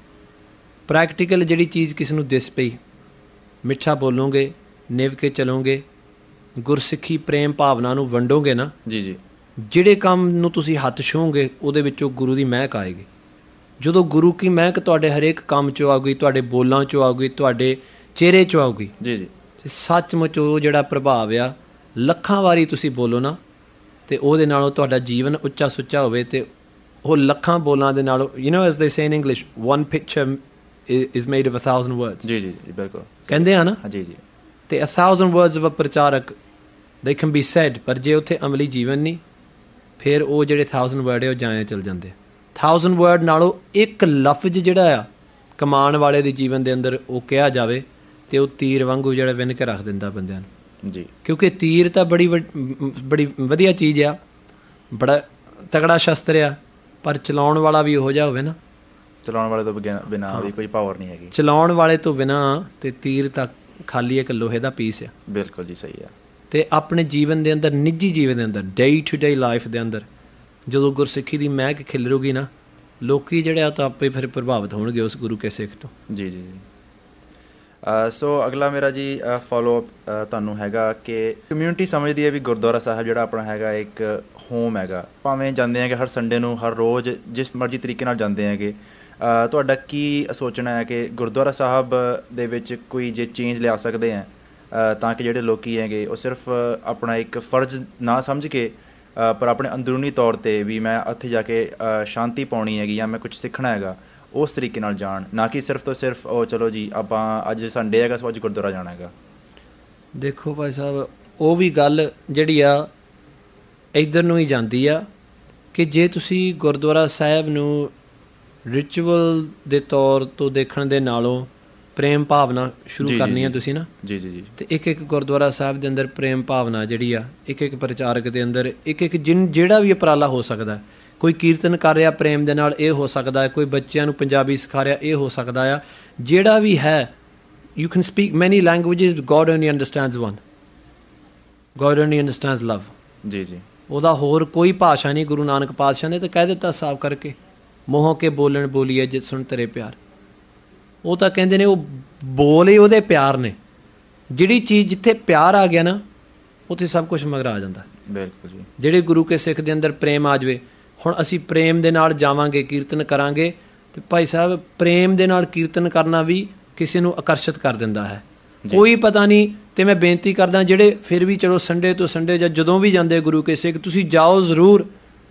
Speaker 3: ਪ੍ਰੈਕਟੀਕਲ ਜਿਹੜੀ ਚੀਜ਼ ਕਿਸੇ ਨੂੰ ਦਿਸ ਪਈ, ਮਿੱਠਾ ਬੋਲੋਗੇ, ਨਿਭ ਕੇ ਚਲੋਗੇ, ਗੁਰਸਿੱਖੀ ਪ੍ਰੇਮ ਭਾਵਨਾ ਨੂੰ ਵੰਡੋਗੇ ਨਾ
Speaker 2: ਜੀ ਜੀ,
Speaker 3: ਜਿਹੜੇ ਕੰਮ ਨੂੰ ਤੁਸੀਂ ਹੱਥ ਛੂਹੋਗੇ ਉਹਦੇ ਵਿੱਚੋਂ ਗੁਰੂ ਦੀ ਮਹਿਕ ਆਏਗੀ। ਜਦੋਂ ਗੁਰੂ ਕੀ ਮਹਿਕ ਤੁਹਾਡੇ ਹਰੇਕ ਕੰਮ 'ਚੋਂ ਆਊਗੀ, ਤੁਹਾਡੇ ਬੋਲਾਂ 'ਚੋਂ ਆਊਗੀ, ਤੁਹਾਡੇ ਚਿਹਰੇ 'ਚੋਂ ਆਊਗੀ
Speaker 2: ਜੀ ਜੀ,
Speaker 3: ਅਤੇ ਸੱਚਮੁੱਚ ਉਹ ਜਿਹੜਾ ਪ੍ਰਭਾਵ ਆ ਲੱਖਾਂ ਵਾਰੀ ਤੁਸੀਂ ਬੋਲੋ ਨਾ ਅਤੇ ਉਹਦੇ ਨਾਲੋਂ ਤੁਹਾਡਾ ਜੀਵਨ ਉੱਚਾ ਸੁੱਚਾ ਹੋਵੇ ਅਤੇ ਉਹ ਲੱਖਾਂ ਬੋਲਾਂ ਦੇ ਨਾਲੋਂ as they say in English, one picture is made of 1,000 words।
Speaker 2: ਜੀ ਜੀ ਜੀ, ਬਿਲਕੁਲ
Speaker 3: ਕਹਿੰਦੇ ਆ ਨਾ।
Speaker 2: ਜੀ ਜੀ।
Speaker 3: ਅਤੇ 1,000 words of a ਪ੍ਰਚਾਰਕ they can be said, ਪਰ ਜੇ ਉੱਥੇ ਅਮਲੀ ਜੀਵਨ ਨਹੀਂ ਫਿਰ ਉਹ ਜਿਹੜੇ 1,000 word ਹੈ ਉਹ ਜਾਏ ਚਲ ਜਾਂਦੇ। 1,000 word ਨਾਲੋਂ ਇੱਕ ਲਫ਼ਜ਼ ਜਿਹੜਾ ਆ ਕਮਾਉਣ ਵਾਲੇ ਦੇ ਜੀਵਨ ਦੇ ਅੰਦਰ ਉਹ ਕਿਹਾ ਜਾਵੇ ਅਤੇ ਉਹ ਤੀਰ ਵਾਂਗੂ ਜਿਹੜਾ ਵਿੰਨ ਕੇ ਰੱਖ ਦਿੰਦਾ ਬੰਦਿਆਂ ਨੂੰ
Speaker 2: ਜੀ। ਕਿਉਂਕਿ
Speaker 3: ਤੀਰ ਤਾਂ ਬੜੀ ਵਧੀਆ ਚੀਜ਼ ਆ, ਬੜਾ ਤਗੜਾ ਸ਼ਸਤਰ ਆ, ਪਰ ਚਲਾਉਣ ਵਾਲਾ ਵੀ ਉਹੋ ਜਿਹਾ ਹੋਵੇ ਨਾ।
Speaker 2: ਚਲਾਉਣ ਵਾਲੇ ਤੋਂ ਬਿਨਾਂ ਉਹਦੀ ਕੋਈ ਪਾਵਰ ਨਹੀਂ ਹੈਗੀ। ਚਲਾਉਣ
Speaker 3: ਵਾਲੇ ਤੋਂ ਬਿਨਾਂ ਅਤੇ ਤੀਰ ਤਾਂ ਖਾਲੀ ਇੱਕ ਲੋਹੇ ਦਾ ਪੀਸ ਆ।
Speaker 2: ਬਿਲਕੁਲ ਜੀ, ਸਹੀ ਆ। ਅਤੇ
Speaker 3: ਆਪਣੇ ਜੀਵਨ ਦੇ ਅੰਦਰ, ਨਿੱਜੀ ਜੀਵਨ ਦੇ ਅੰਦਰ, ਡੇ ਟੂ ਡੇ ਲਾਈਫ ਦੇ ਅੰਦਰ ਜਦੋਂ ਗੁਰਸਿੱਖੀ ਦੀ ਮਹਿਕ ਖਿਲਰੂਗੀ ਨਾ, ਲੋਕੀ ਜਿਹੜੇ ਆ ਤਾਂ ਆਪੇ ਫਿਰ ਪ੍ਰਭਾਵਿਤ ਹੋਣਗੇ ਉਸ ਗੁਰੂ ਕੇ ਸਿੱਖ ਤੋਂ।
Speaker 2: ਜੀ ਜੀ ਜੀ। ਸੋ ਅਗਲਾ ਮੇਰਾ ਜੀ ਫੋਲੋ ਅਪ ਤੁਹਾਨੂੰ ਹੈਗਾ ਕਿ ਕਮਿਊਨਿਟੀ ਸਮਝਦੀ ਹੈ ਵੀ ਗੁਰਦੁਆਰਾ ਸਾਹਿਬ ਜਿਹੜਾ ਆਪਣਾ ਹੈਗਾ ਇੱਕ ਹੋਮ ਹੈਗਾ। ਭਾਵੇਂ ਜਾਂਦੇ ਹੈਗੇ ਹਰ ਸੰਡੇ ਨੂੰ, ਹਰ ਰੋਜ਼ ਜਿਸ ਮਰਜ਼ੀ ਤਰੀਕੇ ਨਾਲ ਜਾਂਦੇ ਹੈਗੇ। ਤੁਹਾਡਾ ਕੀ ਸੋਚਣਾ ਹੈ ਕਿ ਗੁਰਦੁਆਰਾ ਸਾਹਿਬ ਦੇ ਵਿੱਚ ਕੋਈ ਜੇ ਚੇਂਜ ਲਿਆ ਸਕਦੇ ਹੈ ਤਾਂ ਕਿ ਜਿਹੜੇ ਲੋਕ ਹੈਗੇ ਉਹ ਸਿਰਫ ਆਪਣਾ ਇੱਕ ਫਰਜ਼ ਨਾ ਸਮਝ ਕੇ ਪਰ ਆਪਣੇ ਅੰਦਰੂਨੀ ਤੌਰ 'ਤੇ ਵੀ ਮੈਂ ਉੱਥੇ ਜਾ ਕੇ ਸ਼ਾਂਤੀ ਪਾਉਣੀ ਹੈਗੀ ਜਾਂ ਮੈਂ ਕੁਛ ਸਿੱਖਣਾ ਹੈਗਾ ਉਸ ਤਰੀਕੇ ਨਾਲ ਜਾਣ, ਨਾ ਕਿ ਸਿਰਫ ਤੋਂ ਸਿਰਫ ਉਹ ਚਲੋ ਜੀ ਆਪਾਂ ਅੱਜ ਸੰਡੇ ਹੈਗਾ ਸੋ ਅੱਜ ਗੁਰਦੁਆਰਾ ਜਾਣਾ ਹੈਗਾ।
Speaker 3: ਦੇਖੋ ਭਾਈ ਸਾਹਿਬ, ਉਹ ਵੀ ਗੱਲ ਜਿਹੜੀ ਆ ਇੱਧਰ ਨੂੰ ਹੀ ਜਾਂਦੀ ਆ ਕਿ ਜੇ ਤੁਸੀਂ ਗੁਰਦੁਆਰਾ ਸਾਹਿਬ ਨੂੰ ਰਿਚੁਅਲ ਦੇ ਤੌਰ ਤੋਂ ਦੇਖਣ ਦੇ ਨਾਲੋਂ ਪ੍ਰੇਮ ਭਾਵਨਾ ਸ਼ੁਰੂ ਕਰਨੀ ਆ ਤੁਸੀਂ ਨਾ।
Speaker 2: ਜੀ ਜੀ ਜੀ।
Speaker 3: ਅਤੇ ਇੱਕ ਗੁਰਦੁਆਰਾ ਸਾਹਿਬ ਦੇ ਅੰਦਰ ਪ੍ਰੇਮ ਭਾਵਨਾ ਜਿਹੜੀ ਆ, ਇੱਕ ਪ੍ਰਚਾਰਕ ਦੇ ਅੰਦਰ ਇੱਕ ਜਿਹੜਾ ਵੀ ਉਪਰਾਲਾ ਹੋ ਸਕਦਾ। ਕੋਈ ਕੀਰਤਨ ਕਰ ਰਿਹਾ ਪ੍ਰੇਮ ਦੇ ਨਾਲ, ਇਹ ਹੋ ਸਕਦਾ ਹੈ। ਕੋਈ ਬੱਚਿਆਂ ਨੂੰ ਪੰਜਾਬੀ ਸਿਖਾ ਰਿਹਾ, ਇਹ ਹੋ ਸਕਦਾ ਆ। ਜਿਹੜਾ ਵੀ ਹੈ, you can speak many languages, God only understands one. God only understands love.
Speaker 2: ਜੀ ਜੀ।
Speaker 3: ਉਹਦਾ ਹੋਰ ਕੋਈ ਭਾਸ਼ਾ ਨਹੀਂ। ਗੁਰੂ ਨਾਨਕ ਪਾਤਸ਼ਾਹ ਨੇ ਤਾਂ ਕਹਿ ਦਿੱਤਾ ਸਾਫ਼ ਕਰਕੇ, ਮੋਹ ਕੇ ਬੋਲਣ ਬੋਲੀਏ ਜਿਤ ਸੁਣ ਤੇਰੇ ਪਿਆਰ। ਉਹ ਤਾਂ ਕਹਿੰਦੇ ਨੇ ਉਹ ਬੋਲ ਹੀ ਉਹਦੇ ਪਿਆਰ ਨੇ। ਜਿਹੜੀ ਚੀਜ਼ ਜਿੱਥੇ ਪਿਆਰ ਆ ਗਿਆ ਨਾ ਉੱਥੇ ਸਭ ਕੁਛ ਮਗਰ ਆ ਜਾਂਦਾ।
Speaker 2: ਬਿਲਕੁਲ ਜੀ।
Speaker 3: ਜਿਹੜੇ ਗੁਰੂ ਕੇ ਸਿੱਖ ਦੇ ਅੰਦਰ ਪ੍ਰੇਮ ਆ ਜਾਵੇ। ਹੁਣ ਅਸੀਂ ਪ੍ਰੇਮ ਦੇ ਨਾਲ ਜਾਵਾਂਗੇ, ਕੀਰਤਨ ਕਰਾਂਗੇ, ਅਤੇ ਭਾਈ ਸਾਹਿਬ ਪ੍ਰੇਮ ਦੇ ਨਾਲ ਕੀਰਤਨ ਕਰਨਾ ਵੀ ਕਿਸੇ ਨੂੰ ਆਕਰਸ਼ਿਤ ਕਰ ਦਿੰਦਾ ਹੈ। ਕੋਈ ਪਤਾ ਨਹੀਂ। ਅਤੇ ਮੈਂ ਬੇਨਤੀ ਕਰਦਾ ਜਿਹੜੇ ਫਿਰ ਵੀ ਚਲੋ ਸੰਡੇ ਤੋਂ ਸੰਡੇ ਜਾਂ ਜਦੋਂ ਵੀ ਜਾਂਦੇ ਗੁਰੂ ਕੇ ਸਿੱਖ, ਤੁਸੀਂ ਜਾਓ ਜ਼ਰੂਰ।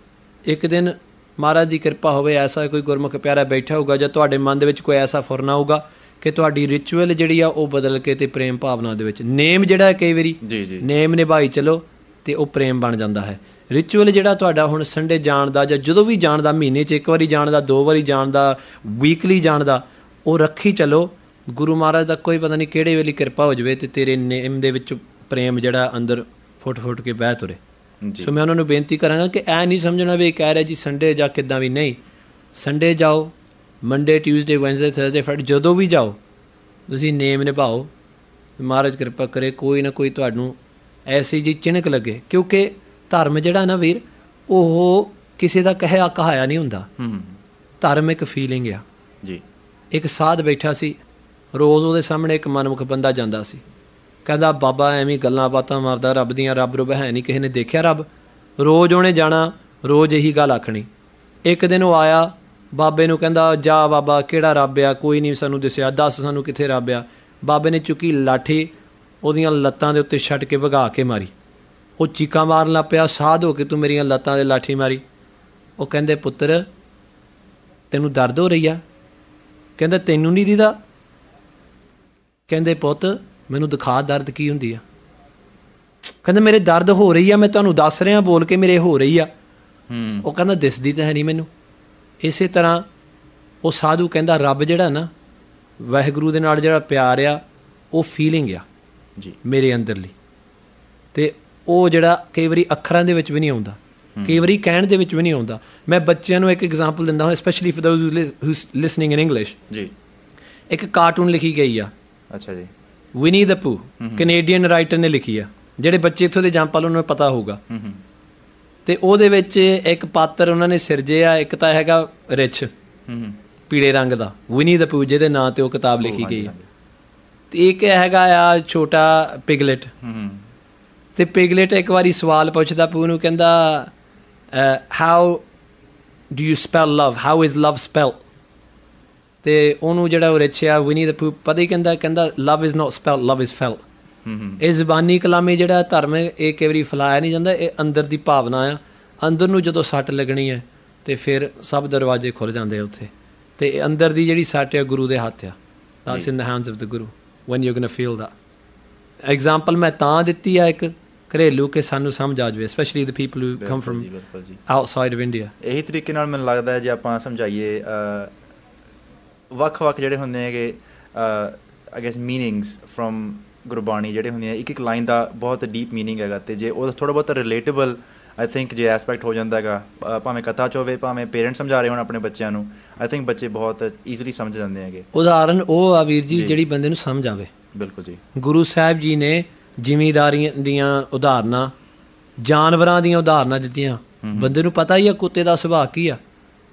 Speaker 3: ਇੱਕ ਦਿਨ ਮਹਾਰਾਜ ਦੀ ਕਿਰਪਾ ਹੋਵੇ, ਐਸਾ ਕੋਈ ਗੁਰਮੁਖ ਪਿਆਰਾ ਬੈਠਾ ਹੋਊਗਾ ਜਾਂ ਤੁਹਾਡੇ ਮਨ ਦੇ ਵਿੱਚ ਕੋਈ ਐਸਾ ਫੁਰਨਾ ਹੋਊਗਾ ਕਿ ਤੁਹਾਡੀ ਰਿਚੁਅਲ ਜਿਹੜੀ ਆ ਉਹ ਬਦਲ ਕੇ ਅਤੇ ਪ੍ਰੇਮ ਭਾਵਨਾ ਦੇ ਵਿੱਚ ਨੇਮ ਜਿਹੜਾ ਕਈ ਵਾਰੀ ਨੇਮ ਨਿਭਾਈ ਚਲੋ ਅਤੇ ਉਹ ਪ੍ਰੇਮ ਬਣ ਜਾਂਦਾ ਹੈ। ਰਿਚੁਅਲ ਜਿਹੜਾ ਤੁਹਾਡਾ ਹੁਣ ਸੰਡੇ ਜਾਣ ਦਾ ਜਾਂ ਜਦੋਂ ਵੀ ਜਾਣ ਦਾ, ਮਹੀਨੇ 'ਚ ਇੱਕ ਵਾਰੀ ਜਾਣ ਦਾ, 2 ਵਾਰੀ ਜਾਣ ਦਾ, ਵੀਕਲੀ ਜਾਣ ਦਾ, ਉਹ ਰੱਖੀ ਚਲੋ। ਗੁਰੂ ਮਹਾਰਾਜ ਦਾ ਕੋਈ ਪਤਾ ਨਹੀਂ ਕਿਹੜੇ ਵੇਲੇ ਕਿਰਪਾ ਹੋ ਜਾਵੇ ਅਤੇ ਤੇਰੇ ਨੇਮ ਦੇ ਵਿੱਚ ਪ੍ਰੇਮ ਜਿਹੜਾ ਅੰਦਰ ਫੁੱਟ ਕੇ ਬਹਿ ਤੁਰੇ। ਸੋ ਮੈਂ ਉਹਨਾਂ ਨੂੰ ਬੇਨਤੀ ਕਰਾਂਗਾ ਕਿ ਇਹ ਨਹੀਂ ਸਮਝਣਾ ਵੀ ਕਹਿ ਰਿਹਾ ਜੀ ਸੰਡੇ ਜਾਂ ਕਿੱਦਾਂ ਵੀ। ਨਹੀਂ, ਸੰਡੇ ਜਾਓ, Monday Tuesday Wednesday Thursday Friday ਜਦੋਂ ਵੀ ਜਾਓ ਤੁਸੀਂ ਨੇਮ ਨਿਭਾਓ, ਮਹਾਰਾਜ ਕਿਰਪਾ ਕਰੇ ਕੋਈ ਨਾ ਕੋਈ ਤੁਹਾਨੂੰ ਐਸੀ ਜੀ ਚਿਣਕ ਲੱਗੇ। ਕਿਉਂਕਿ ਧਰਮ ਜਿਹੜਾ ਨਾ ਵੀਰ, ਉਹ ਕਿਸੇ ਦਾ ਕਹਿਆ ਕਹਾਇਆ ਨਹੀਂ ਹੁੰਦਾ। ਧਰਮ ਇੱਕ ਫੀਲਿੰਗ ਆ ਜੀ। ਇੱਕ ਸਾਧ ਬੈਠਾ ਸੀ, ਰੋਜ਼ ਉਹਦੇ ਸਾਹਮਣੇ ਇੱਕ ਮਨਮੁਖ ਬੰਦਾ ਜਾਂਦਾ ਸੀ, ਕਹਿੰਦਾ ਬਾਬਾ ਐਵੇਂ ਗੱਲਾਂ ਬਾਤਾਂ ਮਾਰਦਾ, ਰੱਬ ਦੀਆਂ ਰੱਬ ਰੁੱਬ ਹੈ ਨਹੀਂ, ਕਿਸੇ ਨੇ ਦੇਖਿਆ ਰੱਬ? ਰੋਜ਼ ਉਹਨੇ ਜਾਣਾ, ਰੋਜ਼ ਇਹੀ ਗੱਲ ਆਖਣੀ। ਇੱਕ ਦਿਨ ਉਹ ਆਇਆ, ਬਾਬੇ ਨੂੰ ਕਹਿੰਦਾ ਜਾ ਬਾਬਾ ਕਿਹੜਾ ਰੱਬ ਆ, ਕੋਈ ਨਹੀਂ ਸਾਨੂੰ ਦਿਸਿਆ, ਦੱਸ ਸਾਨੂੰ ਕਿੱਥੇ ਰੱਬ ਆ। ਬਾਬੇ ਨੇ ਚੁੱਕੀ ਲਾਠੀ, ਉਹਦੀਆਂ ਲੱਤਾਂ ਦੇ ਉੱਤੇ ਛੱਡ ਕੇ ਵਗਾ ਕੇ ਮਾਰੀ। ਉਹ ਚੀਕਾਂ ਮਾਰਨ ਲੱਗ ਪਿਆ, ਸਾਧ ਹੋ ਕੇ ਤੂੰ ਮੇਰੀਆਂ ਲੱਤਾਂ 'ਤੇ ਲਾਠੀ ਮਾਰੀ। ਉਹ ਕਹਿੰਦੇ ਪੁੱਤਰ ਤੈਨੂੰ ਦਰਦ ਹੋ ਰਹੀ ਆ? ਕਹਿੰਦਾ ਤੈਨੂੰ ਨਹੀਂ ਦੀਦਾ? ਕਹਿੰਦੇ ਪੁੱਤ ਮੈਨੂੰ ਦਿਖਾ ਦਰਦ ਕੀ ਹੁੰਦੀ ਆ। ਕਹਿੰਦਾ ਮੇਰੇ ਦਰਦ ਹੋ ਰਹੀ ਆ, ਮੈਂ ਤੁਹਾਨੂੰ ਦੱਸ ਰਿਹਾ ਬੋਲ ਕੇ ਮੇਰੇ ਹੋ ਰਹੀ ਆ। ਉਹ ਕਹਿੰਦਾ ਦਿਸਦੀ ਤਾਂ ਹੈ ਨਹੀਂ ਮੈਨੂੰ। ਇਸੇ ਤਰ੍ਹਾਂ ਉਹ ਸਾਧੂ ਕਹਿੰਦਾ ਰੱਬ ਜਿਹੜਾ ਨਾ, ਵਾਹਿਗੁਰੂ ਦੇ ਨਾਲ ਜਿਹੜਾ ਪਿਆਰ ਆ, ਉਹ ਫੀਲਿੰਗ ਆ ਜੀ ਮੇਰੇ ਅੰਦਰਲੀ। ਅਤੇ ਉਹ ਜਿਹੜਾ ਕਈ ਵਾਰੀ ਅੱਖਰਾਂ ਦੇ ਵਿੱਚ ਵੀ ਨਹੀਂ ਆਉਂਦਾ, ਕਈ ਵਾਰੀ ਕਹਿਣ ਦੇ ਵਿੱਚ ਵੀ ਨਹੀਂ ਆਉਂਦਾ। ਮੈਂ ਬੱਚਿਆਂ ਨੂੰ ਇੱਕ ਐਗਜ਼ਾਮਪਲ ਦਿੰਦਾ ਹਾਂ, specially for those who listening in English ਜੀ। ਇੱਕ ਕਾਰਟੂਨ ਲਿਖੀ ਗਈ ਆ, ਅੱਛਾ ਜੀ, ਵਿਨੀ ਦ ਪੂ, ਕੈਨੇਡੀਅਨ ਰਾਈਟਰ ਨੇ ਲਿਖੀ ਆ। ਜਿਹੜੇ ਬੱਚੇ ਇੱਥੋਂ ਦੇ ਜੰਪਲ ਉਹਨਾਂ ਨੂੰ ਪਤਾ ਹੋਊਗਾ। ਅਤੇ ਉਹਦੇ ਵਿੱਚ ਇੱਕ ਪਾਤਰ ਉਹਨਾਂ ਨੇ ਸਿਰਜਿਆ, ਇੱਕ ਤਾਂ ਹੈਗਾ ਰਿਛ ਪੀਲੇ ਰੰਗ ਦਾ, ਵਿਨੀ ਦ ਪੂ, ਜਿਹਦੇ ਨਾਂ 'ਤੇ ਉਹ ਕਿਤਾਬ ਲਿਖੀ ਗਈ ਹੈ। ਅਤੇ ਇੱਕ ਹੈਗਾ ਆ ਛੋਟਾ ਪਿਗਲੇਟ। ਅਤੇ ਪਿਗਲੇਟ ਇੱਕ ਵਾਰੀ ਸਵਾਲ ਪੁੱਛਦਾ ਪੂ ਨੂੰ, ਕਹਿੰਦਾ how do you spell love, how is love spell? ਅਤੇ ਉਹਨੂੰ ਜਿਹੜਾ ਉਹ ਰਿਛ ਆ ਵਿਨੀ ਦ ਪੂ ਪਤਾ ਹੀ ਕਹਿੰਦਾ love is not spell, love is feel. ਇਹ ਜ਼ਬਾਨੀ ਕਲਾਮੀ ਜਿਹੜਾ ਧਰਮ ਹੈ, ਇਹ ਕਈ ਵਾਰੀ ਫੈਲਾਇਆ ਨਹੀਂ ਜਾਂਦਾ, ਇਹ ਅੰਦਰ ਦੀ ਭਾਵਨਾ ਆ। ਅੰਦਰ ਨੂੰ ਜਦੋਂ ਸੱਟ ਲੱਗਣੀ ਹੈ ਅਤੇ ਫਿਰ ਸਭ ਦਰਵਾਜ਼ੇ ਖੁੱਲ੍ਹ ਜਾਂਦੇ ਆ ਉੱਥੇ। ਅਤੇ ਅੰਦਰ ਦੀ ਜਿਹੜੀ ਸੱਟ ਆ ਗੁਰੂ ਦੇ ਹੱਥ ਆ। That's in the hands of the Guru when you ਗੋਨਾ feel the. Example ਮੈਂ ਤਾਂ ਦਿੱਤੀ ਆ ਇੱਕ ਘਰੇਲੂ ਕਿ ਸਾਨੂੰ ਸਮਝ ਆ ਜਾਵੇ, specially the people who come from outside of India.
Speaker 2: ਇਹੀ ਤਰੀਕੇ ਨਾਲ ਮੈਨੂੰ ਲੱਗਦਾ ਹੈ ਜੇ ਆਪਾਂ ਸਮਝਾਈਏ ਵੱਖ-ਵੱਖ ਜਿਹੜੇ ਹੁੰਦੇ ਹੈਗੇ I guess meanings from Gurbani ਜਿਹੜੇ ਹੁੰਦੀਆਂ, ਇੱਕ ਇੱਕ ਲਾਈਨ ਦਾ ਬਹੁਤ ਡੀਪ ਮੀਨਿੰਗ ਹੈਗਾ। ਅਤੇ ਜੇ ਉਹ ਥੋੜ੍ਹਾ ਬਹੁਤ ਰਿਲੇਟੇਬਲ ਆਈ ਥਿੰਕ ਜੇ ਐਸਪੈਕਟ ਹੋ ਜਾਂਦਾ ਹੈਗਾ, ਭਾਵੇਂ ਕਥਾ 'ਚ ਹੋਵੇ, ਭਾਵੇਂ ਪੇਰੈਂਟਸ ਸਮਝਾ ਰਹੇ ਹੋਣ ਆਪਣੇ ਬੱਚਿਆਂ ਨੂੰ, ਆਈ ਥਿੰਕ ਬੱਚੇ ਬਹੁਤ ਈਜ਼ੀਲੀ ਸਮਝ ਜਾਂਦੇ ਹੈਗੇ।
Speaker 3: ਉਦਾਹਰਨ ਉਹ ਆ ਵੀਰ ਜੀ ਜਿਹੜੀ ਬੰਦੇ ਨੂੰ ਸਮਝ ਆਵੇ। ਬਿਲਕੁਲ ਜੀ। ਗੁਰੂ ਸਾਹਿਬ ਜੀ ਨੇ ਜ਼ਿਮੀਂਦਾਰੀਆਂ ਦੀਆਂ ਉਦਾਹਰਨਾਂ, ਜਾਨਵਰਾਂ ਦੀਆਂ ਉਦਾਹਰਨਾਂ ਦਿੱਤੀਆਂ। ਬੰਦੇ ਨੂੰ ਪਤਾ ਹੀ ਆ ਕੁੱਤੇ ਦਾ ਸੁਭਾਅ ਕੀ ਆ।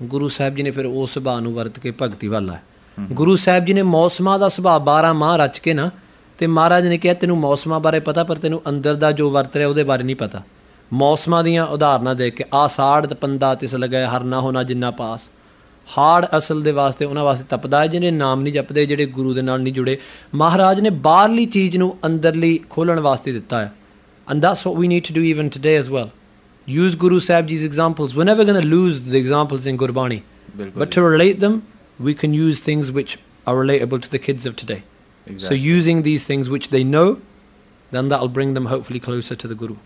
Speaker 3: ਗੁਰੂ ਸਾਹਿਬ ਜੀ ਨੇ ਫਿਰ ਉਸ ਸੁਭਾਅ ਨੂੰ ਵਰਤ ਕੇ ਭਗਤੀ ਵੱਲ ਆਏ। ਗੁਰੂ ਸਾਹਿਬ ਜੀ ਨੇ ਮੌਸਮਾਂ ਦਾ ਸੁਭਾਅ 12 ਮਾਹ ਰਚ ਕੇ ਨਾ, ਅਤੇ ਮਹਾਰਾਜ ਨੇ ਕਿਹਾ ਤੈਨੂੰ ਮੌਸਮਾਂ ਬਾਰੇ ਪਤਾ, ਪਰ ਤੈਨੂੰ ਅੰਦਰ ਦਾ ਜੋ ਵਰਤ ਰਿਹਾ ਉਹਦੇ ਬਾਰੇ ਨਹੀਂ ਪਤਾ। ਮੌਸਮਾਂ ਦੀਆਂ ਉਦਾਹਰਨਾਂ ਦੇ ਕੇ ਆਸਾੜ ਤਪੰਦਾ ਤਿਸ ਲਗਾਏ ਹਰ ਨਾ ਹੋਣਾ ਜਿੰਨਾ ਪਾਸ। ਹਾੜ ਅਸਲ ਦੇ ਵਾਸਤੇ ਉਹਨਾਂ ਵਾਸਤੇ ਤਪਦਾ ਹੈ ਜਿਹਨੇ ਨਾਮ ਨਹੀਂ ਜਪਦੇ, ਜਿਹੜੇ ਗੁਰੂ ਦੇ ਨਾਲ ਨਹੀਂ ਜੁੜੇ। ਮਹਾਰਾਜ ਨੇ ਬਾਹਰਲੀ ਚੀਜ਼ ਨੂੰ ਅੰਦਰਲੀ ਖੋਲ੍ਹਣ ਵਾਸਤੇ ਦਿੱਤਾ ਹੈ। And that's what we need to do even today as well. use Guru Sahib Ji's examples. We're never going to lose the examples in Gurbani. But to relate them, we can use things which are relatable to the kids of today. Exactly. So using these things which they know, then that will bring them hopefully closer to the Guru.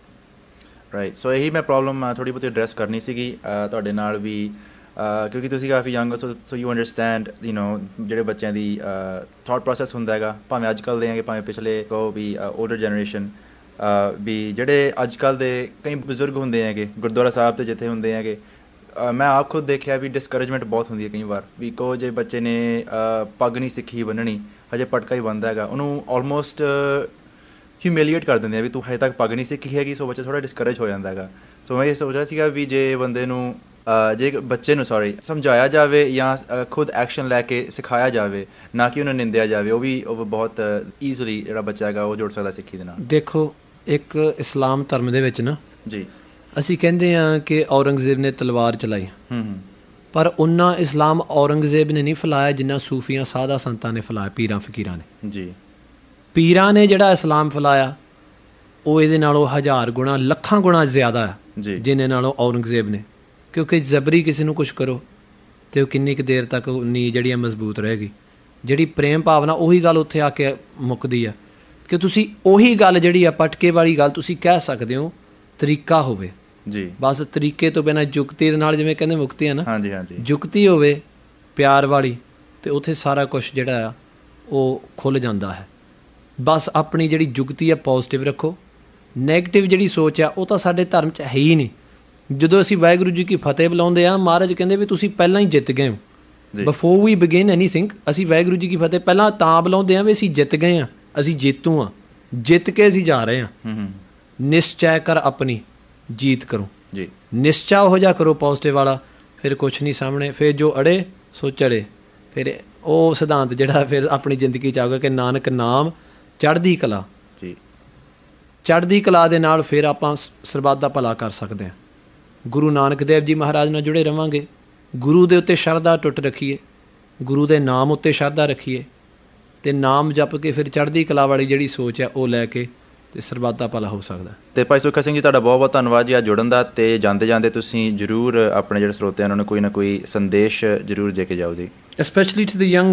Speaker 2: Right. So ਇਹੀ ਮੈਂ ਪ੍ਰੋਬਲਮ ਥੋੜ੍ਹੀ ਬਹੁਤੀ ਐਡਰੈਸ ਕਰਨੀ ਸੀਗੀ ਤੁਹਾਡੇ ਨਾਲ ਵੀ, ਕਿਉਂਕਿ ਤੁਸੀਂ ਕਾਫੀ ਯੰਗ ਹੋ, ਸੋ ਯੂ ਅੰਡਰਸਟੈਂਡ ਜਿਹੜੇ ਬੱਚਿਆਂ ਦੀ ਥੋਟ ਪ੍ਰੋਸੈਸ ਹੁੰਦਾ ਹੈਗਾ, ਭਾਵੇਂ ਅੱਜ ਕੱਲ੍ਹ ਦੇ ਹੈਗੇ, ਭਾਵੇਂ ਪਿਛਲੇ ਕਹੋ ਵੀ ਓਲਡਰ ਜਨਰੇਸ਼ਨ ਵੀ ਜਿਹੜੇ ਅੱਜ ਕੱਲ੍ਹ ਦੇ ਕਈ ਬਜ਼ੁਰਗ ਹੁੰਦੇ ਹੈਗੇ ਗੁਰਦੁਆਰਾ ਸਾਹਿਬ 'ਤੇ ਜਿੱਥੇ ਹੁੰਦੇ ਹੈਗੇ। ਮੈਂ ਆਪ ਖੁਦ ਦੇਖਿਆ ਵੀ ਡਿਸਕਰੇਜਮੈਂਟ ਬਹੁਤ ਹੁੰਦੀ ਹੈ ਕਈ ਵਾਰ ਵੀ। ਕਹੋ ਜੇ ਬੱਚੇ ਨੇ ਪੱਗ ਨਹੀਂ ਸਿੱਖੀ ਬੰਨਣੀ, ਹਜੇ ਪਟਕਾ ਹੀ ਬੰਨਦਾ ਹੈਗਾ, ਉਹਨੂੰ ਆਲਮੋਸਟ ਹਿਊਮੀਲੀਏਟ ਕਰ ਦਿੰਦੇ ਆ ਵੀ ਤੂੰ ਹਜੇ ਤੱਕ ਪੱਗ ਨਹੀਂ ਸਿੱਖੀ ਹੈਗੀ। ਸੋ ਬੱਚਾ ਥੋੜ੍ਹਾ ਡਿਸਕਰੇਜ ਹੋ ਜਾਂਦਾ ਹੈਗਾ। ਸੋ ਮੈਂ ਇਹ ਸੋਚ ਰਿਹਾ ਸੀਗਾ ਵੀ ਜੇ ਬੰਦੇ ਨੂੰ ਜੇ ਬੱਚੇ ਨੂੰ ਸਮਝਾਇਆ ਜਾਵੇ ਜਾਂ ਖੁਦ ਐਕਸ਼ਨ ਲੈ ਕੇ ਸਿਖਾਇਆ ਜਾਵੇ, ਨਾ ਕਿ ਉਹਨੂੰ ਨਿੰਦਿਆ ਜਾਵੇ, ਉਹ ਬਹੁਤ ਈਜ਼ੀਲੀ ਜਿਹੜਾ ਬੱਚਾ ਹੈਗਾ ਉਹ ਜੁੜ ਸਕਦਾ ਸਿੱਖੀ ਦੇ ਨਾਲ।
Speaker 3: ਦੇਖੋ ਇੱਕ ਇਸਲਾਮ ਧਰਮ ਦੇ ਵਿੱਚ ਨਾ ਜੀ ਅਸੀਂ ਕਹਿੰਦੇ ਹਾਂ ਕਿ ਔਰੰਗਜ਼ੇਬ ਨੇ ਤਲਵਾਰ ਚਲਾਈ, ਪਰ ਉਨਾ ਇਸਲਾਮ ਔਰੰਗਜ਼ੇਬ ਨੇ ਨਹੀਂ ਫੈਲਾਇਆ ਜਿੰਨਾ ਸੂਫੀਆਂ ਸਾਧਾ ਸੰਤਾਂ ਨੇ ਫੈਲਾਇਆ, ਪੀਰਾਂ ਫਕੀਰਾਂ ਨੇ ਜੀ। ਪੀਰਾਂ ਨੇ ਜਿਹੜਾ ਇਸਲਾਮ ਫੈਲਾਇਆ ਉਹ ਇਹਦੇ ਨਾਲੋਂ 1000 ਗੁਣਾ ਲੱਖਾਂ ਗੁਣਾ ਜ਼ਿਆਦਾ ਹੈ ਜੀ, ਜਿਹਨੇ ਨਾਲੋਂ ਔਰੰਗਜ਼ੇਬ ਨੇ। ਕਿਉਂਕਿ ਜਬਰੀ ਕਿਸੇ ਨੂੰ ਕੁਛ ਕਰੋ ਅਤੇ ਉਹ ਕਿੰਨੀ ਕੁ ਦੇਰ ਤੱਕ ਨੀਂਹ ਜਿਹੜੀ ਆ ਮਜ਼ਬੂਤ ਰਹੇਗੀ। ਜਿਹੜੀ ਪ੍ਰੇਮ ਭਾਵਨਾ ਉਹੀ ਗੱਲ ਉੱਥੇ ਆ ਕੇ ਮੁੱਕਦੀ ਆ ਕਿ ਤੁਸੀਂ ਉਹੀ ਗੱਲ ਜਿਹੜੀ ਆ ਪਟਕੇ ਵਾਲੀ ਗੱਲ ਤੁਸੀਂ ਕਹਿ ਸਕਦੇ ਹੋ, ਤਰੀਕਾ ਹੋਵੇ ਜੀ। ਬਸ ਤਰੀਕੇ ਤੋਂ ਬਿਨਾਂ ਜੁਗਤੀ ਦੇ ਨਾਲ, ਜਿਵੇਂ ਕਹਿੰਦੇ ਮੁਕਤੀ ਆ ਨਾ, ਹਾਂਜੀ ਹਾਂਜੀ, ਜੁਗਤੀ ਹੋਵੇ ਪਿਆਰ ਵਾਲੀ, ਅਤੇ ਉੱਥੇ ਸਾਰਾ ਕੁਛ ਜਿਹੜਾ ਆ ਉਹ ਖੁੱਲ੍ਹ ਜਾਂਦਾ ਹੈ। ਬਸ ਆਪਣੀ ਜਿਹੜੀ ਜੁਗਤੀ ਆ ਪੋਜ਼ੀਟਿਵ ਰੱਖੋ। ਨੈਗੇਟਿਵ ਜਿਹੜੀ ਸੋਚ ਆ ਉਹ ਤਾਂ ਸਾਡੇ ਧਰਮ 'ਚ ਹੈ ਹੀ ਨਹੀਂ। ਜਦੋਂ ਅਸੀਂ ਵਾਹਿਗੁਰੂ ਜੀ ਕੀ ਫਤਿਹ ਬੁਲਾਉਂਦੇ ਹਾਂ, ਮਹਾਰਾਜ ਕਹਿੰਦੇ ਵੀ ਤੁਸੀਂ ਪਹਿਲਾਂ ਹੀ ਜਿੱਤ ਗਏ ਹੋ। ਬਿਫੋਰ ਵੀ ਬਿਗਿਨ ਐਨੀਥਿੰਗ ਅਸੀਂ ਵਾਹਿਗੁਰੂ ਜੀ ਕੀ ਫਤਿਹ ਪਹਿਲਾਂ ਤਾਂ ਬੁਲਾਉਂਦੇ ਹਾਂ ਵੀ ਅਸੀਂ ਜਿੱਤ ਗਏ ਹਾਂ, ਅਸੀਂ ਜੇਤੂ ਹਾਂ, ਜਿੱਤ ਕੇ ਅਸੀਂ ਜਾ ਰਹੇ ਹਾਂ। ਨਿਸ਼ਚੈ ਕਰ ਆਪਣੀ ਜੀਤ ਕਰੋ ਜੀ, ਨਿਸ਼ਚਾ ਹੋ ਜਾ ਕਰੋ ਪੋਜ਼ਿਟਿਵ ਵਾਲਾ, ਫਿਰ ਕੁਛ ਨਹੀਂ ਸਾਹਮਣੇ, ਫਿਰ ਜੋ ਅੜੇ ਸੋ ਚੜੇ। ਫਿਰ ਉਹ ਸਿਧਾਂਤ ਜਿਹੜਾ ਫਿਰ ਆਪਣੀ ਜ਼ਿੰਦਗੀ 'ਚ ਆਊਗਾ ਕਿ ਨਾਨਕ ਨਾਮ ਚੜ੍ਹਦੀ ਕਲਾ ਜੀ, ਚੜ੍ਹਦੀ ਕਲਾ ਦੇ ਨਾਲ ਫਿਰ ਆਪਾਂ ਸਰਬੱਤ ਦਾ ਭਲਾ ਕਰ ਸਕਦੇ ਹਾਂ। ਗੁਰੂ ਨਾਨਕ ਦੇਵ ਜੀ ਮਹਾਰਾਜ ਨਾਲ ਜੁੜੇ ਰਹਾਂਗੇ, ਗੁਰੂ ਦੇ ਉੱਤੇ ਸ਼ਰਧਾ ਟੁੱਟ ਰੱਖੀਏ, ਗੁਰੂ ਦੇ ਨਾਮ ਉੱਤੇ ਸ਼ਰਧਾ ਰੱਖੀਏ ਅਤੇ ਨਾਮ ਜਪ ਕੇ ਫਿਰ ਚੜ੍ਹਦੀ ਕਲਾ ਵਾਲੀ ਜਿਹੜੀ ਸੋਚ ਹੈ ਉਹ ਲੈ ਕੇ ਅਤੇ ਸਰਬੱਤ ਦਾ ਭਲਾ ਹੋ ਸਕਦਾ।
Speaker 2: ਅਤੇ ਭਾਈ ਸੁੱਖਾ ਸਿੰਘ ਜੀ ਤੁਹਾਡਾ ਬਹੁਤ ਬਹੁਤ ਧੰਨਵਾਦ ਜੀ ਅੱਜ ਜੁੜਨ ਦਾ, ਅਤੇ ਜਾਂਦੇ ਜਾਂਦੇ ਤੁਸੀਂ ਜ਼ਰੂਰ ਆਪਣੇ ਜਿਹੜੇ ਸਰੋਤੇ ਉਹਨਾਂ ਨੂੰ ਕੋਈ ਨਾ ਕੋਈ ਸੰਦੇਸ਼ ਜ਼ਰੂਰ ਦੇ ਕੇ ਜਾਓ ਜੀ।
Speaker 3: Especially to the young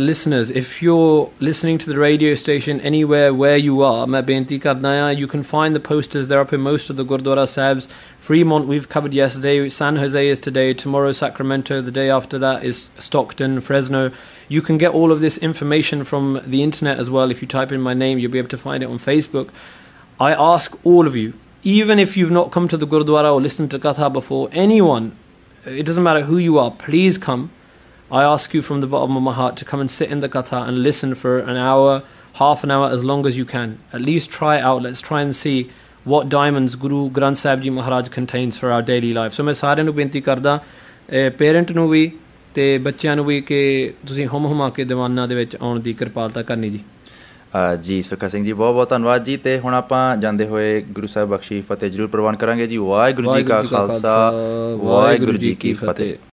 Speaker 3: listeners, if you're listening to the radio station anywhere where you are, मैं बेनती करना है, you can find the posters, they're up in most of the Gurdwara Sahibs. Fremont we've covered yesterday, San Jose is today, tomorrow Sacramento, the day after that is Stockton, Fresno. You can get all of this information from the internet as well. If you type in my name, you'll be able to find it on Facebook. I ask all of you, even if you've not come to the Gurdwara or listened to Katha before, anyone, it doesn't matter who you are, please come. I ask you from the bottom of my heart to come and sit in the katha and listen for an hour, half an hour, as long as you can. At least try it out. Let's try and see what diamonds Guru Granth Sahib Ji Maharaj contains for our daily life. So मैं सारे ਨੂੰ ਬੇਨਤੀ ਕਰਦਾ, ਪੇਰੈਂਟ ਨੂੰ ਵੀ ਅਤੇ ਬੱਚਿਆਂ ਨੂੰ ਵੀ, ਕਿ ਤੁਸੀਂ ਹੁਮ ਕੇ ਦੀਵਾਨਾਂ ਦੇ ਵਿੱਚ ਆਉਣ ਦੀ ਕਿਰਪਾਲਤਾ ਕਰਨੀ ਜੀ।
Speaker 2: ਜੀ ਸੁੱਖਾ ਸਿੰਘ ਜੀ ਬਹੁਤ ਬਹੁਤ ਧੰਨਵਾਦ ਜੀ। ਅਤੇ ਹੁਣ ਆਪਾਂ ਜਾਂਦੇ ਹੋਏ ਗੁਰੂ ਸਾਹਿਬ ਬਖਸ਼ੀ ਫਤਿਹ ਜ਼ਰੂਰ ਪ੍ਰਵਾਨ ਕਰਾਂਗੇ ਜੀ। ਵਾਹਿਗੁਰੂ ਜੀ ਕਾ ਖਾਲਸਾ, ਵਾਹਿਗੁਰੂ ਜੀ ਕੀ ਫਤਿਹ।